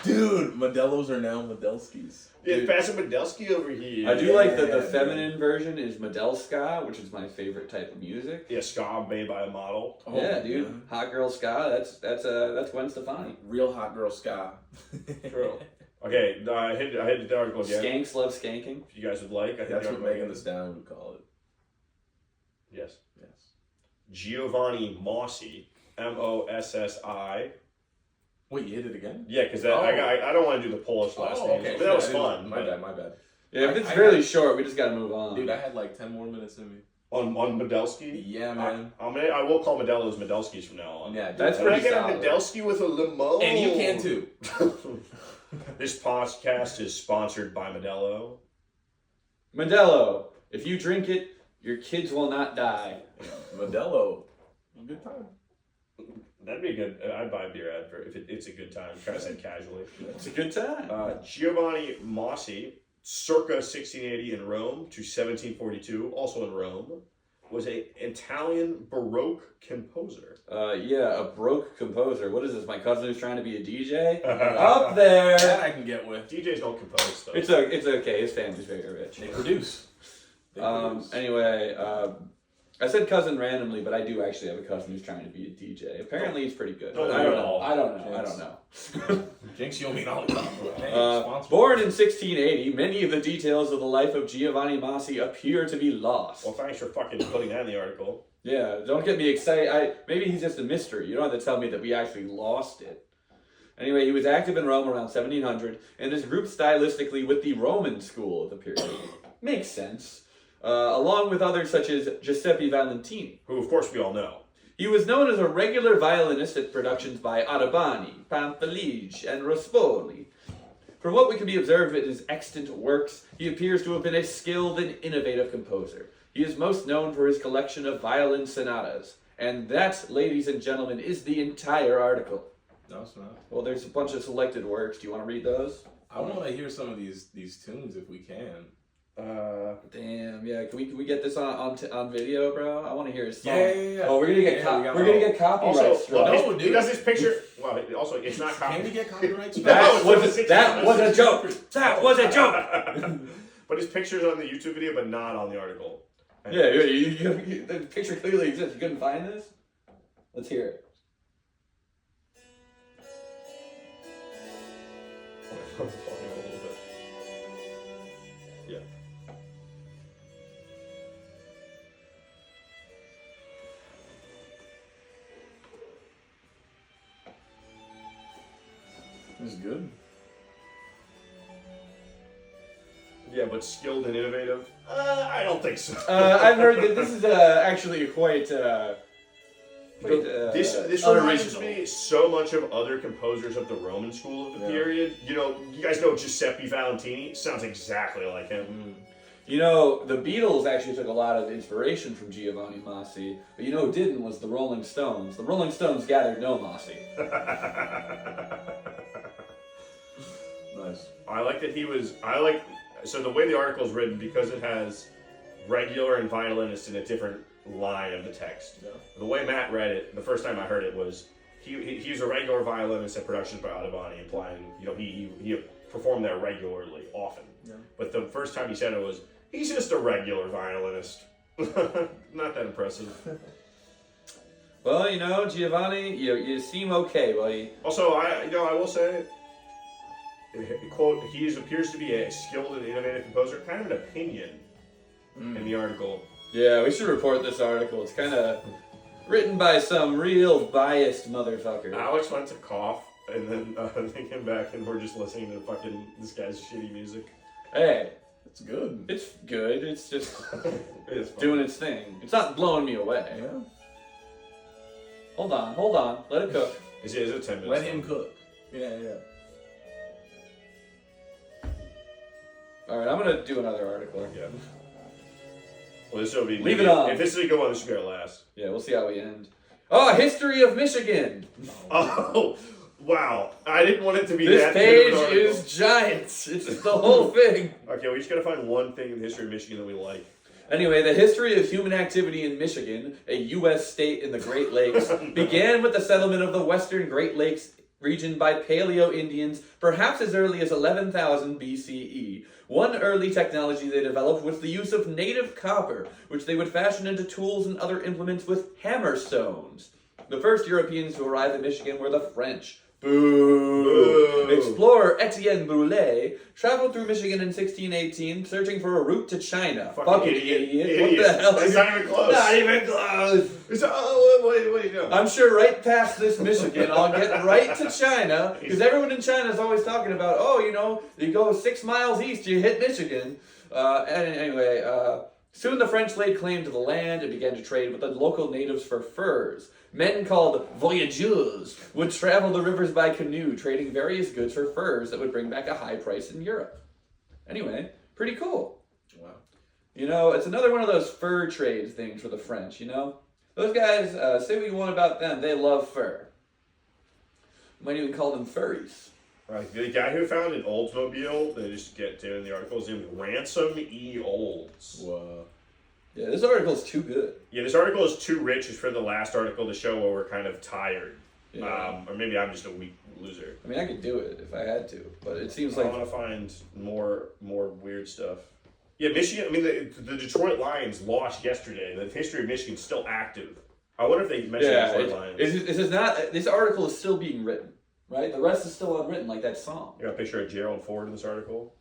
[SPEAKER 1] Dude, Modelos are now Medelskis.
[SPEAKER 2] Yeah, pass a Medelski over here.
[SPEAKER 4] I do like that the feminine version is Medelska, which is my favorite type of music.
[SPEAKER 2] Yeah, ska made by a model.
[SPEAKER 4] Oh, yeah, dude. God. Hot girl ska. That's Gwen Stefani.
[SPEAKER 1] Real hot girl ska.
[SPEAKER 2] True. Okay, I hit the article again.
[SPEAKER 4] Skanks love skanking.
[SPEAKER 2] If you guys would like,
[SPEAKER 1] that's what Megan Thee Stallion would call it.
[SPEAKER 2] Yes. Yes. Giovanni Mossi, Mossi.
[SPEAKER 1] Wait, you hit it again?
[SPEAKER 2] Yeah, because I don't want to do the Polish last name,
[SPEAKER 1] okay.
[SPEAKER 2] but that was fun.
[SPEAKER 1] My bad.
[SPEAKER 4] Yeah, if it's really short, we just gotta move on.
[SPEAKER 1] Dude, I had like 10 more minutes in me.
[SPEAKER 2] On Medelski?
[SPEAKER 1] Yeah, man.
[SPEAKER 2] I will call Modelos Medelskis from now on.
[SPEAKER 1] Yeah, dude,
[SPEAKER 4] that's pretty solid.
[SPEAKER 2] I get a Medelski with a limo.
[SPEAKER 1] And you can too.
[SPEAKER 2] This podcast is sponsored by Modelo.
[SPEAKER 4] Modelo, if you drink it, your kids will not die.
[SPEAKER 1] Modelo, good time.
[SPEAKER 2] That'd be a good. I'd buy a beer ad for if it's a good time. I'm trying to say casually.
[SPEAKER 4] It's a good time.
[SPEAKER 2] Giovanni Mossi, circa 1680 in Rome to 1742, also in Rome, was an Italian Baroque composer.
[SPEAKER 4] Yeah, a Baroque composer. What is this? My cousin who's trying to be a DJ? Up there.
[SPEAKER 1] That I can get with.
[SPEAKER 2] DJs don't compose stuff.
[SPEAKER 4] It's okay. His family's very rich.
[SPEAKER 1] They produce.
[SPEAKER 4] Anyway, I said cousin randomly, but I do actually have a cousin who's trying to be a DJ. Apparently, he's pretty good. I don't know.
[SPEAKER 1] Jinx, you'll mean all the time.
[SPEAKER 4] Born in 1680, many of the details of the life of Giovanni Mossi appear to be lost.
[SPEAKER 2] Well, thanks for fucking putting that in the article.
[SPEAKER 4] Yeah, don't get me excited. Maybe he's just a mystery. You don't have to tell me that we actually lost it. Anyway, he was active in Rome around 1700 and is grouped stylistically with the Roman school of the period. Makes sense. Along with others such as Giuseppe Valentini,
[SPEAKER 2] who of course we all know.
[SPEAKER 4] He was known as a regular violinist at productions by Ottoboni, Pamphilj, and Rospoli. From what we can be observed in his extant works, he appears to have been a skilled and innovative composer. He is most known for his collection of violin sonatas, and that, ladies and gentlemen, is the entire article.
[SPEAKER 1] No, it's not.
[SPEAKER 4] Well, there's a bunch of selected works. Do you want to read those?
[SPEAKER 1] I want to hear some of these tunes if we can.
[SPEAKER 4] Damn, yeah. Can we get this on video, bro? I want to hear his song.
[SPEAKER 1] Yeah.
[SPEAKER 4] Oh, we're gonna get copyright strike.
[SPEAKER 2] No, dude. Because this picture. Well, also it's not copyright.
[SPEAKER 1] Can we get copyright strike?
[SPEAKER 4] That was a joke. That was a joke.
[SPEAKER 2] But his picture's on the YouTube video, but not on the article.
[SPEAKER 4] Yeah, the picture clearly exists. You couldn't find this? Let's hear it.
[SPEAKER 2] Yeah.
[SPEAKER 1] This is good.
[SPEAKER 2] Yeah, but skilled and innovative? I don't think so.
[SPEAKER 4] I've heard that this is actually quite.
[SPEAKER 2] This reminds me so much of other composers of the Roman school of the period. You know, you guys know Giuseppe Valentini? Sounds exactly like him.
[SPEAKER 4] You know, the Beatles actually took a lot of inspiration from Giovanni Mossi, but you know who didn't was the Rolling Stones. The Rolling Stones gathered no Mossi.
[SPEAKER 1] Nice.
[SPEAKER 2] I like that he was. So the way the article is written, because it has regular and violinist in a different line of the text. Yeah. The way Matt read it, the first time I heard it was he was a regular violinist at productions by Ottoboni, implying he performed there regularly, often. Yeah. But the first time he said it was he's just a regular violinist. Not that impressive.
[SPEAKER 4] Well, you know, Giovanni, you seem okay, buddy.
[SPEAKER 2] Also, I will say, quote, he appears to be a skilled and innovative composer. Kind of an opinion in the article.
[SPEAKER 4] Yeah, we should report this article. It's kind of written by some real biased motherfucker.
[SPEAKER 2] Alex went to cough, and then they came back, and we're just listening to fucking this guy's shitty music.
[SPEAKER 4] Hey,
[SPEAKER 1] It's good.
[SPEAKER 4] it's good. It's just
[SPEAKER 2] It's fun.
[SPEAKER 4] doing its thing. It's not blowing me away.
[SPEAKER 1] Yeah.
[SPEAKER 4] Hold on. Let it cook.
[SPEAKER 2] Is it 10 minutes?
[SPEAKER 1] Let him cook. Yeah.
[SPEAKER 4] All right, I'm gonna do another article.
[SPEAKER 2] Yeah. Well, this will be.
[SPEAKER 4] Leave it on.
[SPEAKER 2] If this is a good one, this should be our last.
[SPEAKER 4] Yeah, we'll see how we end. Oh, history of Michigan.
[SPEAKER 2] Oh, wow! I didn't want it to be
[SPEAKER 4] This
[SPEAKER 2] that.
[SPEAKER 4] page
[SPEAKER 2] good of an article.
[SPEAKER 4] is giant. It's the whole thing.
[SPEAKER 2] Okay, we just gotta find one thing in the history of Michigan that we like.
[SPEAKER 4] Anyway, the history of human activity in Michigan, a U.S. state in the Great Lakes, began with the settlement of the western Great Lakes region by Paleo-Indians, perhaps as early as 11,000 BCE. One early technology they developed was the use of native copper, which they would fashion into tools and other implements with hammer stones. The first Europeans to arrive in Michigan were the French. Boo! Explorer Etienne Brulé traveled through Michigan in 1618, searching for a route to China.
[SPEAKER 2] Fucking
[SPEAKER 4] idiot! What the hell?
[SPEAKER 2] It's not even close.
[SPEAKER 4] Not even close!
[SPEAKER 2] It's, oh, what are you doing?
[SPEAKER 4] I'm sure right past this Michigan, I'll get right to China, because everyone in China is always talking about, oh, you know, you go 6 miles east, you hit Michigan. Anyway, soon the French laid claim to the land and began to trade with the local natives for furs. Men called voyageurs would travel the rivers by canoe, trading various goods for furs that would bring back a high price in Europe. Anyway, pretty cool.
[SPEAKER 1] Wow.
[SPEAKER 4] You know, it's another one of those fur trade things for the French, you know? Those guys, say what you want about them, they love fur. Might even call them furries.
[SPEAKER 2] Right, the guy who founded Oldsmobile, they just get to in the article, his name is Ransom E. Olds.
[SPEAKER 1] Whoa.
[SPEAKER 4] Yeah, this article's too good.
[SPEAKER 2] Yeah, this article is too rich for the last article to show where we're kind of tired.
[SPEAKER 4] Yeah.
[SPEAKER 2] Or maybe I'm just a weak loser.
[SPEAKER 4] I mean, I could do it if I had to, but it seems
[SPEAKER 2] I
[SPEAKER 4] like...
[SPEAKER 2] want to find more weird stuff. Yeah, Michigan, I mean, the Detroit Lions lost yesterday. The history of Michigan's still active. I wonder if they mentioned the Detroit Lions.
[SPEAKER 4] This article is still being written, right? The rest is still unwritten, like that song.
[SPEAKER 2] I got a picture of Gerald Ford in this article.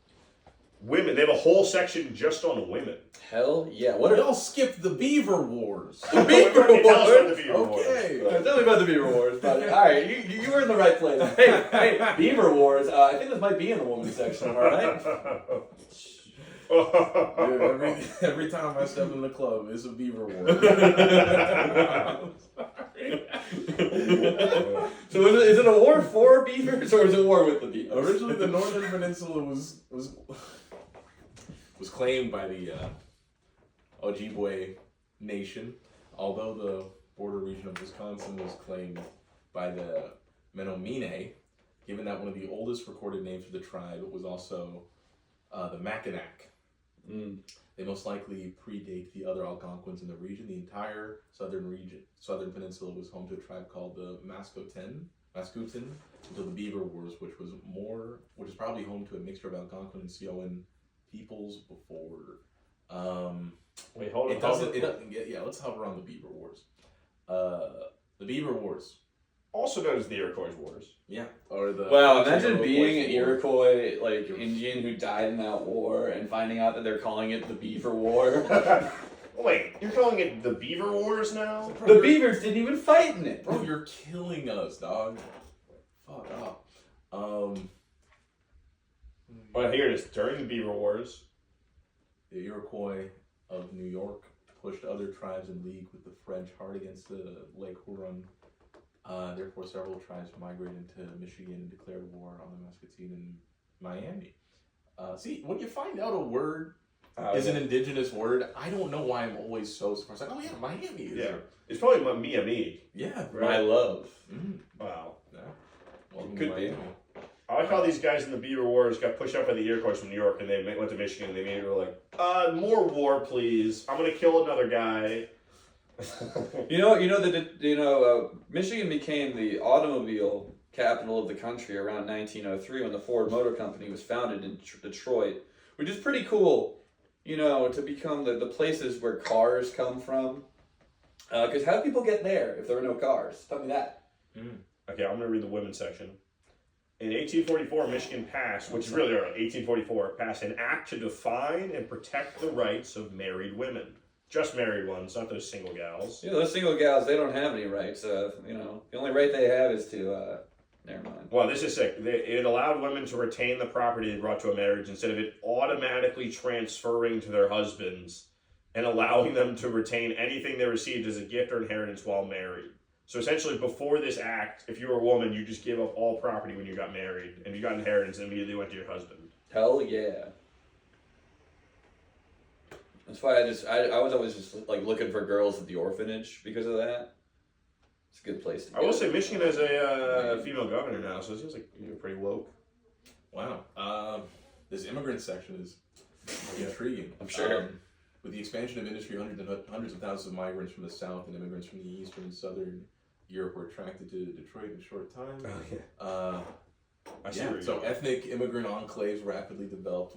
[SPEAKER 2] Women, they have a whole section just on women.
[SPEAKER 4] Hell yeah.
[SPEAKER 1] What y'all skipped the Beaver Wars?
[SPEAKER 4] The Beaver
[SPEAKER 2] Tell us about the
[SPEAKER 4] Wars?
[SPEAKER 2] Beaver Wars.
[SPEAKER 1] Okay.
[SPEAKER 4] Tell me about the Beaver Wars, buddy. Alright, you were in the right place. Hey, Beaver Wars, I think this might be in the women's section, alright?
[SPEAKER 1] Dude, every time I step in the club, it's a Beaver War.
[SPEAKER 4] So is it a war for beavers, or is it a war with the beavers?
[SPEAKER 1] Originally, the Northern Peninsula was claimed by the Ojibwe Nation, although the border region of Wisconsin was claimed by the Menominee, given that one of the oldest recorded names for the tribe was also the Mackinac. They most likely predate the other Algonquins in the region. The entire southern peninsula was home to a tribe called the Mascouten, until the Beaver Wars, which is probably home to a mixture of Algonquin and Sioux peoples before.
[SPEAKER 2] Wait, hold on.
[SPEAKER 1] Let's hover on the Beaver Wars. The Beaver Wars.
[SPEAKER 2] Also known as the Iroquois Wars.
[SPEAKER 1] Yeah. Or the
[SPEAKER 4] Wow, imagine being an Iroquois Indian who died in that war and finding out that they're calling it the Beaver War.
[SPEAKER 2] Wait, you're calling it the Beaver Wars now?
[SPEAKER 4] The beavers didn't even fight in it.
[SPEAKER 1] Bro, you're killing us, dog. Fuck off.
[SPEAKER 2] Well, here it is. During the Beaver Wars,
[SPEAKER 1] the Iroquois of New York pushed other tribes in league with the French hard against the Lake Huron. Therefore, several tribes migrated into Michigan and declared war on the Muscatine in Miami. See, when you find out a word is an indigenous word, I don't know why I'm always so surprised. Like, oh yeah, Miami is there.
[SPEAKER 2] It's probably Miami.
[SPEAKER 1] Yeah,
[SPEAKER 2] right.
[SPEAKER 4] My love.
[SPEAKER 2] Wow.
[SPEAKER 1] Yeah. Welcome
[SPEAKER 4] Could
[SPEAKER 1] to
[SPEAKER 4] be.
[SPEAKER 1] Miami.
[SPEAKER 2] I like how these guys in the Beaver Wars got pushed up by the Iroquois from New York, and they went to Michigan, and they immediately were like, more war, please. I'm going to kill another guy.
[SPEAKER 4] Michigan became the automobile capital of the country around 1903 when the Ford Motor Company was founded in Detroit, which is pretty cool, to become the places where cars come from. Because how do people get there if there were no cars? Tell me that.
[SPEAKER 2] Okay, I'm going to read the women's section. In 1844, Michigan passed, which is really early, 1844, passed an act to define and protect the rights of married women. Just married ones, not those single gals.
[SPEAKER 4] Yeah, those single gals, they don't have any rights. The only right they have is to, never mind.
[SPEAKER 2] Well, this is sick. It allowed women to retain the property they brought to a marriage instead of it automatically transferring to their husbands and allowing them to retain anything they received as a gift or inheritance while married. So essentially, before this act, if you were a woman, you just gave up all property when you got married, and you got inheritance and immediately went to your husband.
[SPEAKER 4] Hell yeah. That's why I was always just like looking for girls at the orphanage because of that. It's a good place to go.
[SPEAKER 2] I will say Michigan has a female governor now, so it seems like you're pretty woke.
[SPEAKER 1] Wow. This immigrant section is intriguing.
[SPEAKER 4] I'm sure.
[SPEAKER 1] With the expansion of industry, hundreds of thousands of migrants from the south and immigrants from the eastern and southern Europe were attracted to Detroit in a short time.
[SPEAKER 2] Oh, yeah.
[SPEAKER 1] So ethnic immigrant enclaves rapidly developed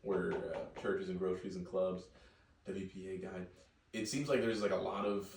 [SPEAKER 1] where churches and groceries and clubs, WPA guide. It seems like there's like a lot of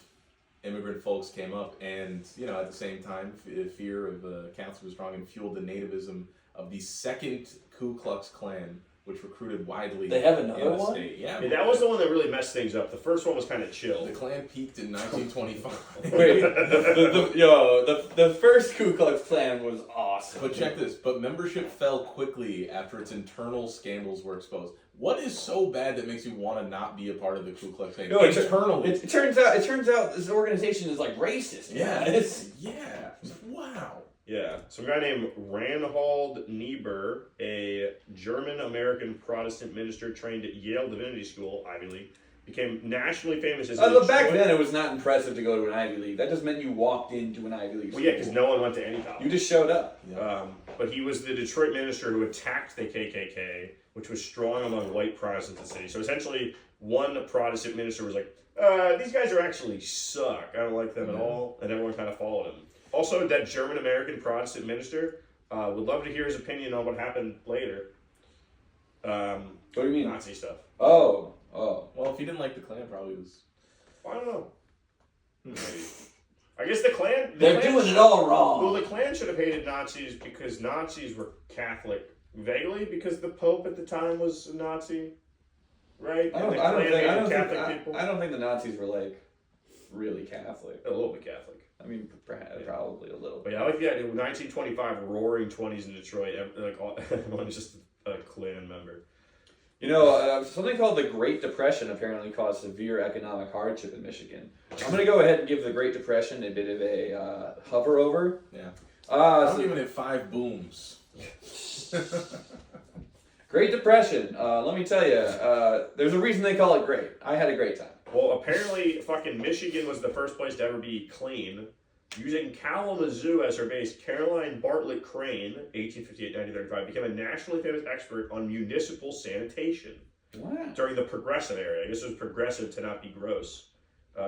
[SPEAKER 1] immigrant folks came up, and at the same time, fear of Catholics was strong and fueled the nativism of the second Ku Klux Klan, which recruited widely.
[SPEAKER 4] They have another
[SPEAKER 1] in the
[SPEAKER 4] one?
[SPEAKER 1] state. Yeah,
[SPEAKER 2] that was the one that really messed things up. The first one was kind of chill.
[SPEAKER 1] The Klan peaked in 1925.
[SPEAKER 4] Wait, the first Ku Klux Klan was awesome.
[SPEAKER 1] But check this. But membership fell quickly after its internal scandals were exposed. What is so bad that makes you want to not be a part of the Ku Klux Klan?
[SPEAKER 4] No,
[SPEAKER 1] internally.
[SPEAKER 4] It turns out this organization is like racist.
[SPEAKER 1] Yeah.
[SPEAKER 4] Guys.
[SPEAKER 1] Yeah. Wow.
[SPEAKER 2] Yeah, some guy named Reinhold Niebuhr, a German-American Protestant minister trained at Yale Divinity School, Ivy League, became nationally famous as
[SPEAKER 4] back then it was not impressive to go to an Ivy League. That just meant you walked into an Ivy League school.
[SPEAKER 2] Well, yeah, because no one went to any college.
[SPEAKER 4] You just showed up.
[SPEAKER 1] Yeah.
[SPEAKER 2] But he was the Detroit minister who attacked the KKK, which was strong among white Protestants in the city. So essentially, one Protestant minister was like, these guys are actually suck. I don't like them at all. And everyone kind of followed him. Also, that German-American Protestant minister would love to hear his opinion on what happened later.
[SPEAKER 4] What do you mean?
[SPEAKER 2] Nazi stuff.
[SPEAKER 4] Oh.
[SPEAKER 1] Well, if he didn't like the Klan, probably was.
[SPEAKER 2] I don't know. Maybe. I guess the Klan...
[SPEAKER 4] They're doing it all wrong.
[SPEAKER 2] Well, the Klan should have hated Nazis because Nazis were Catholic. Vaguely, because the Pope at the time was a Nazi. Right?
[SPEAKER 4] I don't think the Nazis were, like, really Catholic.
[SPEAKER 2] A little bit Catholic.
[SPEAKER 4] I mean, probably a little.
[SPEAKER 2] But yeah, I like the idea. 1925, roaring 20s in Detroit. Everyone's just a Klan member.
[SPEAKER 4] Something called the Great Depression apparently caused severe economic hardship in Michigan. I'm going to go ahead and give the Great Depression a bit of a hover over.
[SPEAKER 1] Yeah. I'm giving it 5 booms.
[SPEAKER 4] Great Depression. Let me tell you, there's a reason they call it great. I had a great time.
[SPEAKER 2] Well, apparently, fucking Michigan was the first place to ever be clean. Using Kalamazoo as her base, Caroline Bartlett Crane, 1858-1935, became a nationally famous expert on municipal sanitation.
[SPEAKER 4] What?
[SPEAKER 2] During the Progressive era. I guess it was progressive to not be gross.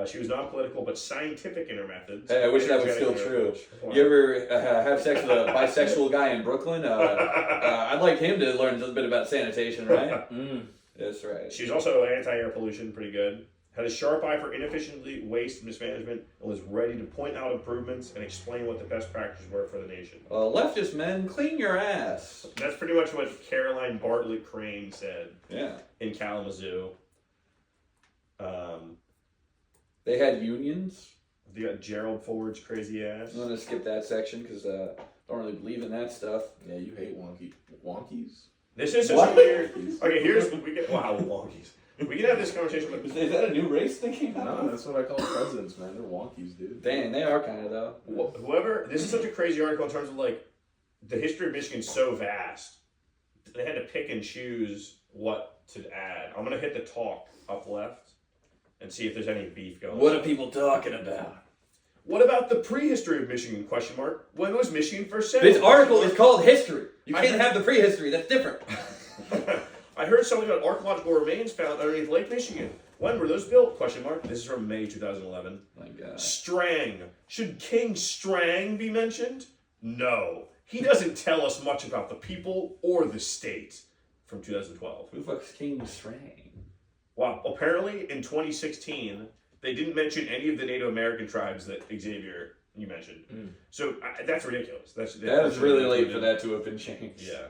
[SPEAKER 2] She was non-political but scientific in her methods.
[SPEAKER 4] Hey, I wish that was still true. You ever have sex with a bisexual guy in Brooklyn? I'd like him to learn a little bit about sanitation, right? That's right.
[SPEAKER 2] She was also anti-air pollution, pretty good. Had a sharp eye for inefficiency, waste, mismanagement, and was ready to point out improvements and explain what the best practices were for the nation.
[SPEAKER 4] Leftist men, clean your ass.
[SPEAKER 2] That's pretty much what Caroline Bartlett Crane said.
[SPEAKER 4] Yeah.
[SPEAKER 2] In Kalamazoo.
[SPEAKER 4] They had unions.
[SPEAKER 2] They got Gerald Ford's crazy ass.
[SPEAKER 4] I'm going to skip that section because I don't really believe in that stuff.
[SPEAKER 1] Yeah, you hate wonkies.
[SPEAKER 2] This is just weird. Okay, wonkies. We can have this conversation with...
[SPEAKER 4] Is that a new race thing came out?
[SPEAKER 1] No, that's what I call presidents, man. They're wonkies, dude.
[SPEAKER 4] Dang, they are kind of, though.
[SPEAKER 2] Whoever... This is such a crazy article in terms of, like, the history of Michigan's so vast. They had to pick and choose what to add. I'm going to hit the talk up left and see if there's any beef going on.
[SPEAKER 4] What are people talking about?
[SPEAKER 2] What about the prehistory of Michigan, ? When was Michigan first settled?
[SPEAKER 4] This article is called History. You can't have the prehistory. That's different.
[SPEAKER 2] I heard something about archaeological remains found underneath Lake Michigan. When were those built? ? This is from May 2011.
[SPEAKER 4] My God.
[SPEAKER 2] Strang. Should King Strang be mentioned? No. He doesn't tell us much about the people or the state. From 2012.
[SPEAKER 4] Who the fuck's King Strang?
[SPEAKER 2] Wow. Apparently, in 2016, They didn't mention any of the Native American tribes that Xavier you mentioned. So that's ridiculous. That
[SPEAKER 4] was really late for that to have been changed.
[SPEAKER 2] Yeah.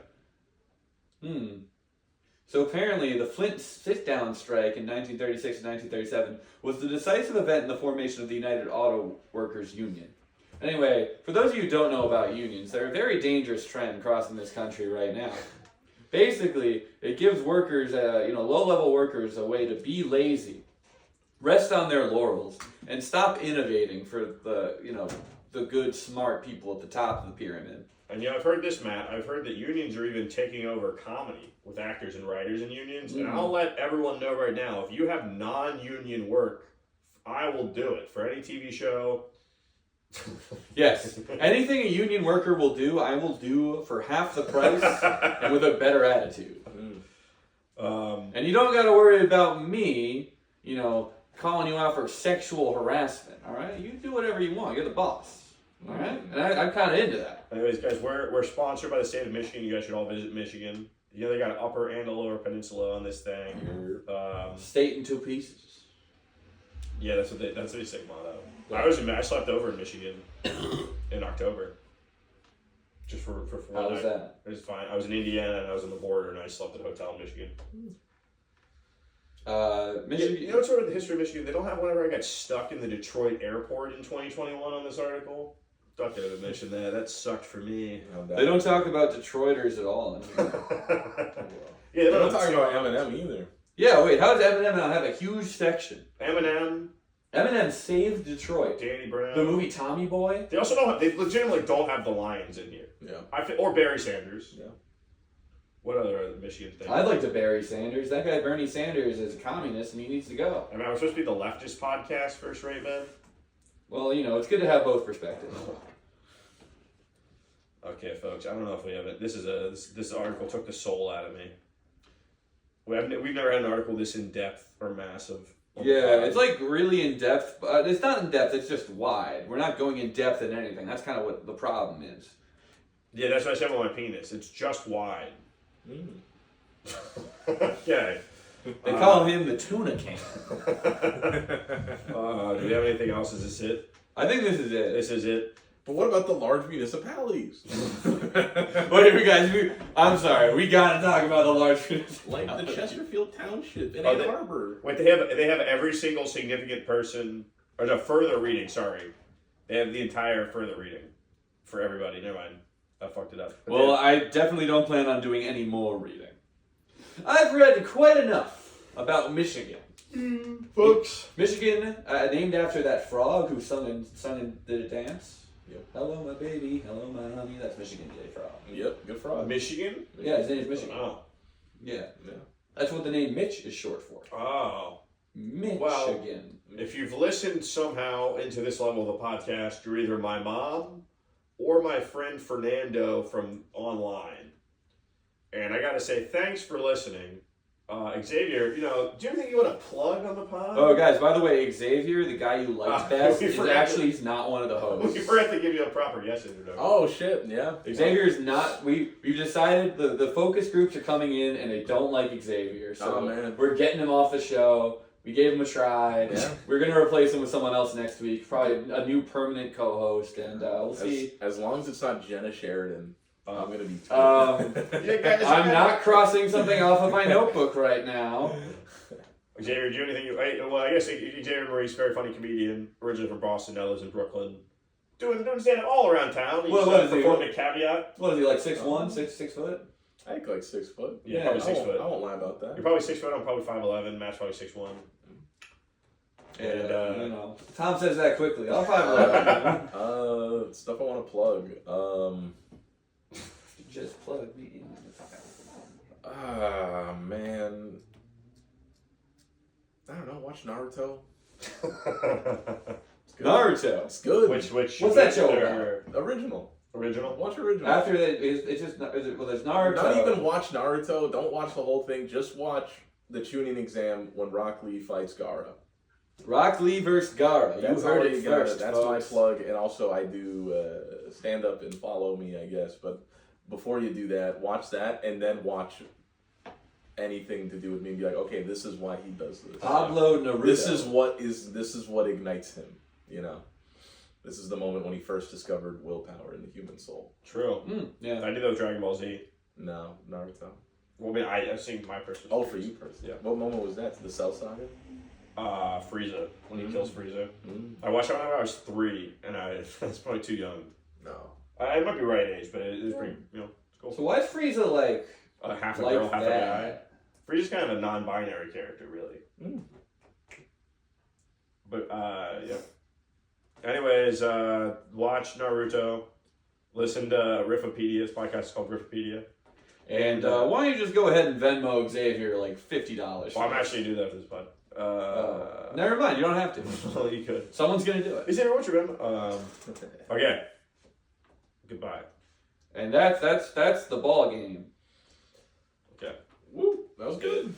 [SPEAKER 4] So apparently, the Flint sit-down strike in 1936 and 1937 was the decisive event in the formation of the United Auto Workers Union. Anyway, for those of you who don't know about unions, they're a very dangerous trend crossing this country right now. Basically, it gives workers, low-level workers, a way to be lazy, rest on their laurels, and stop innovating for the good, smart people at the top of the pyramid.
[SPEAKER 2] And I've heard this, Matt. I've heard that unions are even taking over comedy with actors and writers in unions. And I'll let everyone know right now, if you have non-union work, I will do it for any TV show.
[SPEAKER 4] Yes. Anything a union worker will do, I will do for half the price and with a better attitude. And you don't got to worry about me, calling you out for sexual harassment, all right? You do whatever you want. You're the boss. All right, and I'm kind of into that.
[SPEAKER 2] Anyways, guys, we're sponsored by the state of Michigan. You guys should all visit Michigan. They got an upper and a lower peninsula on this thing.
[SPEAKER 4] State in two pieces.
[SPEAKER 2] Yeah, that's what they say motto. I slept over in Michigan in October. Just for 4 nights.
[SPEAKER 4] How was that?
[SPEAKER 2] It was fine. I was in Indiana and I was on the border and I slept at a hotel in Michigan.
[SPEAKER 4] Michigan.
[SPEAKER 2] You know what's sort of the history of Michigan? They don't have whenever I got stuck in the Detroit airport in 2021 on this article. Thought they would have mentioned that. That sucked for me.
[SPEAKER 4] They don't talk about Detroiters at all.
[SPEAKER 2] Yeah,
[SPEAKER 1] they don't talk about Eminem either.
[SPEAKER 4] Yeah, wait, how does Eminem not have a huge section? Eminem saved Detroit.
[SPEAKER 2] Danny Brown.
[SPEAKER 4] The movie Tommy Boy.
[SPEAKER 2] They also don't. They legitimately don't have the Lions in here.
[SPEAKER 1] Yeah.
[SPEAKER 2] Or Barry Sanders.
[SPEAKER 1] Yeah.
[SPEAKER 2] What other Michigan thing?
[SPEAKER 4] I'd like to Barry Sanders. That guy Bernie Sanders is a communist and he needs to go.
[SPEAKER 2] I mean, we're supposed to be the leftist podcast, first rate, man.
[SPEAKER 4] Well, it's good to have both perspectives.
[SPEAKER 2] Okay, folks. I don't know if we have it. This article took the soul out of me. We've never had an article this in depth or massive.
[SPEAKER 4] Yeah, it's like really in depth, but it's not in depth. It's just wide. We're not going in depth in anything. That's kind of what the problem is.
[SPEAKER 2] Yeah, that's what I said with my penis. It's just wide. Okay.
[SPEAKER 4] They call him the tuna can.
[SPEAKER 2] Do we have anything else? Is this it?
[SPEAKER 4] I think this is it.
[SPEAKER 2] This is it.
[SPEAKER 1] But what about the large municipalities?
[SPEAKER 4] Wait, you guys, I'm sorry. We gotta talk about the large municipalities.
[SPEAKER 1] Like the Chesterfield Township in Ann Arbor.
[SPEAKER 2] Wait, they have every single significant person, or no, further reading, sorry. They have the entire further reading for everybody. Never mind. I fucked it up. But
[SPEAKER 4] well, I definitely don't plan on doing any more reading. I've read quite enough about Michigan.
[SPEAKER 1] Folks.
[SPEAKER 4] Michigan, named after that frog who sung and did a dance.
[SPEAKER 1] Yep.
[SPEAKER 4] Hello, my baby. Hello, my honey. That's Michigan J. Frog.
[SPEAKER 1] Yep, good frog.
[SPEAKER 2] Michigan?
[SPEAKER 4] Yeah, his name is Michigan.
[SPEAKER 2] Oh.
[SPEAKER 4] Yeah. That's what the name Mitch is short for.
[SPEAKER 2] Oh.
[SPEAKER 4] Michigan.
[SPEAKER 2] Well, if you've listened somehow into this level of the podcast, you're either my mom or my friend Fernando from online. And I gotta say, thanks for listening. Xavier, do you have anything you want to plug on the pod?
[SPEAKER 4] Oh, guys, by the way, Xavier, the guy you liked best, he's not one of the hosts.
[SPEAKER 2] We forgot to give you a proper guest introduction.
[SPEAKER 1] Oh, shit, yeah.
[SPEAKER 4] Xavier's not, we've decided the focus groups are coming in and they don't like Xavier. So we're getting him off the show. We gave him a try.
[SPEAKER 1] Yeah.
[SPEAKER 4] We're going to replace him with someone else next week, probably a new permanent co-host, and we'll see.
[SPEAKER 1] As long as it's not Jenna Sheridan. I'm gonna be.
[SPEAKER 4] I'm not crossing something off of my notebook right now.
[SPEAKER 2] Xavier, do you have anything? Well, I guess Xavier Maurice, very funny comedian, originally from Boston, now lives in Brooklyn, doing stand-up all around town. He's performed at Caveat.
[SPEAKER 4] What is he, like 6'1", 6 foot?
[SPEAKER 1] I think like 6 foot.
[SPEAKER 2] Yeah, probably 6 foot.
[SPEAKER 1] I won't lie about that.
[SPEAKER 2] You're probably 6 foot. I'm probably 5'11". Matt's probably 6'1". And
[SPEAKER 4] Tom says that quickly. I'm 5'11".
[SPEAKER 1] Stuff I want to plug.
[SPEAKER 4] Just plug me in.
[SPEAKER 1] Man. I don't know. Watch Naruto.
[SPEAKER 4] It's Naruto.
[SPEAKER 1] It's good.
[SPEAKER 2] Which?
[SPEAKER 4] What's that show about?
[SPEAKER 1] Original.
[SPEAKER 2] Watch
[SPEAKER 1] original.
[SPEAKER 4] After that, it's just there's Naruto.
[SPEAKER 1] Not even watch Naruto. Don't watch the whole thing. Just watch the tuning exam when Rock Lee fights Gaara.
[SPEAKER 4] Rock Lee versus Gaara.
[SPEAKER 1] That's
[SPEAKER 4] you heard it first.
[SPEAKER 1] That's
[SPEAKER 4] folks.
[SPEAKER 1] my plug. And also, I do stand up and follow me, I guess. But before you do that, watch that and then watch anything to do with me and be like, okay, this is why he does this.
[SPEAKER 4] Pablo Neruda.
[SPEAKER 1] This is what ignites him. You know, this is the moment when he first discovered willpower in the human soul.
[SPEAKER 2] True.
[SPEAKER 4] Yeah.
[SPEAKER 2] I did that with Dragon Ball Z.
[SPEAKER 1] No, Naruto.
[SPEAKER 2] Well, I mean, I've seen my personal.
[SPEAKER 1] Oh, for you personally.
[SPEAKER 2] Yeah.
[SPEAKER 1] What moment was that? The Cell Saga?
[SPEAKER 2] Frieza, when he kills Frieza.
[SPEAKER 1] Mm.
[SPEAKER 2] I watched it when I was 3, and that's probably too young.
[SPEAKER 1] No.
[SPEAKER 2] I might be right age, but it was pretty, it's cool.
[SPEAKER 4] So why is Frieza like
[SPEAKER 2] Half a
[SPEAKER 4] like
[SPEAKER 2] girl, half a guy.
[SPEAKER 4] that?
[SPEAKER 2] Frieza's kind of a non-binary character, really.
[SPEAKER 1] Mm.
[SPEAKER 2] But, yeah. Anyways, watch Naruto. Listen to Riffipedia. This podcast is called Riffipedia.
[SPEAKER 4] And why don't you just go ahead and Venmo Xavier like $50?
[SPEAKER 2] Well, I'm actually going to do that for this pod.
[SPEAKER 4] Never mind, you don't have to.
[SPEAKER 2] Well, you could.
[SPEAKER 4] Someone's gonna do it.
[SPEAKER 2] Is there what you remember? Okay. Goodbye.
[SPEAKER 4] And that's the ball game.
[SPEAKER 2] Okay.
[SPEAKER 1] Woo, that was good.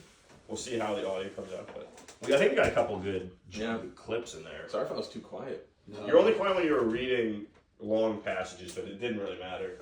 [SPEAKER 2] We'll see how the audio comes out, but I think we got a couple good
[SPEAKER 1] Yeah.
[SPEAKER 2] clips in there.
[SPEAKER 1] Sorry if I was too quiet.
[SPEAKER 4] No.
[SPEAKER 2] You're only quiet when you were reading long passages, but it didn't really matter.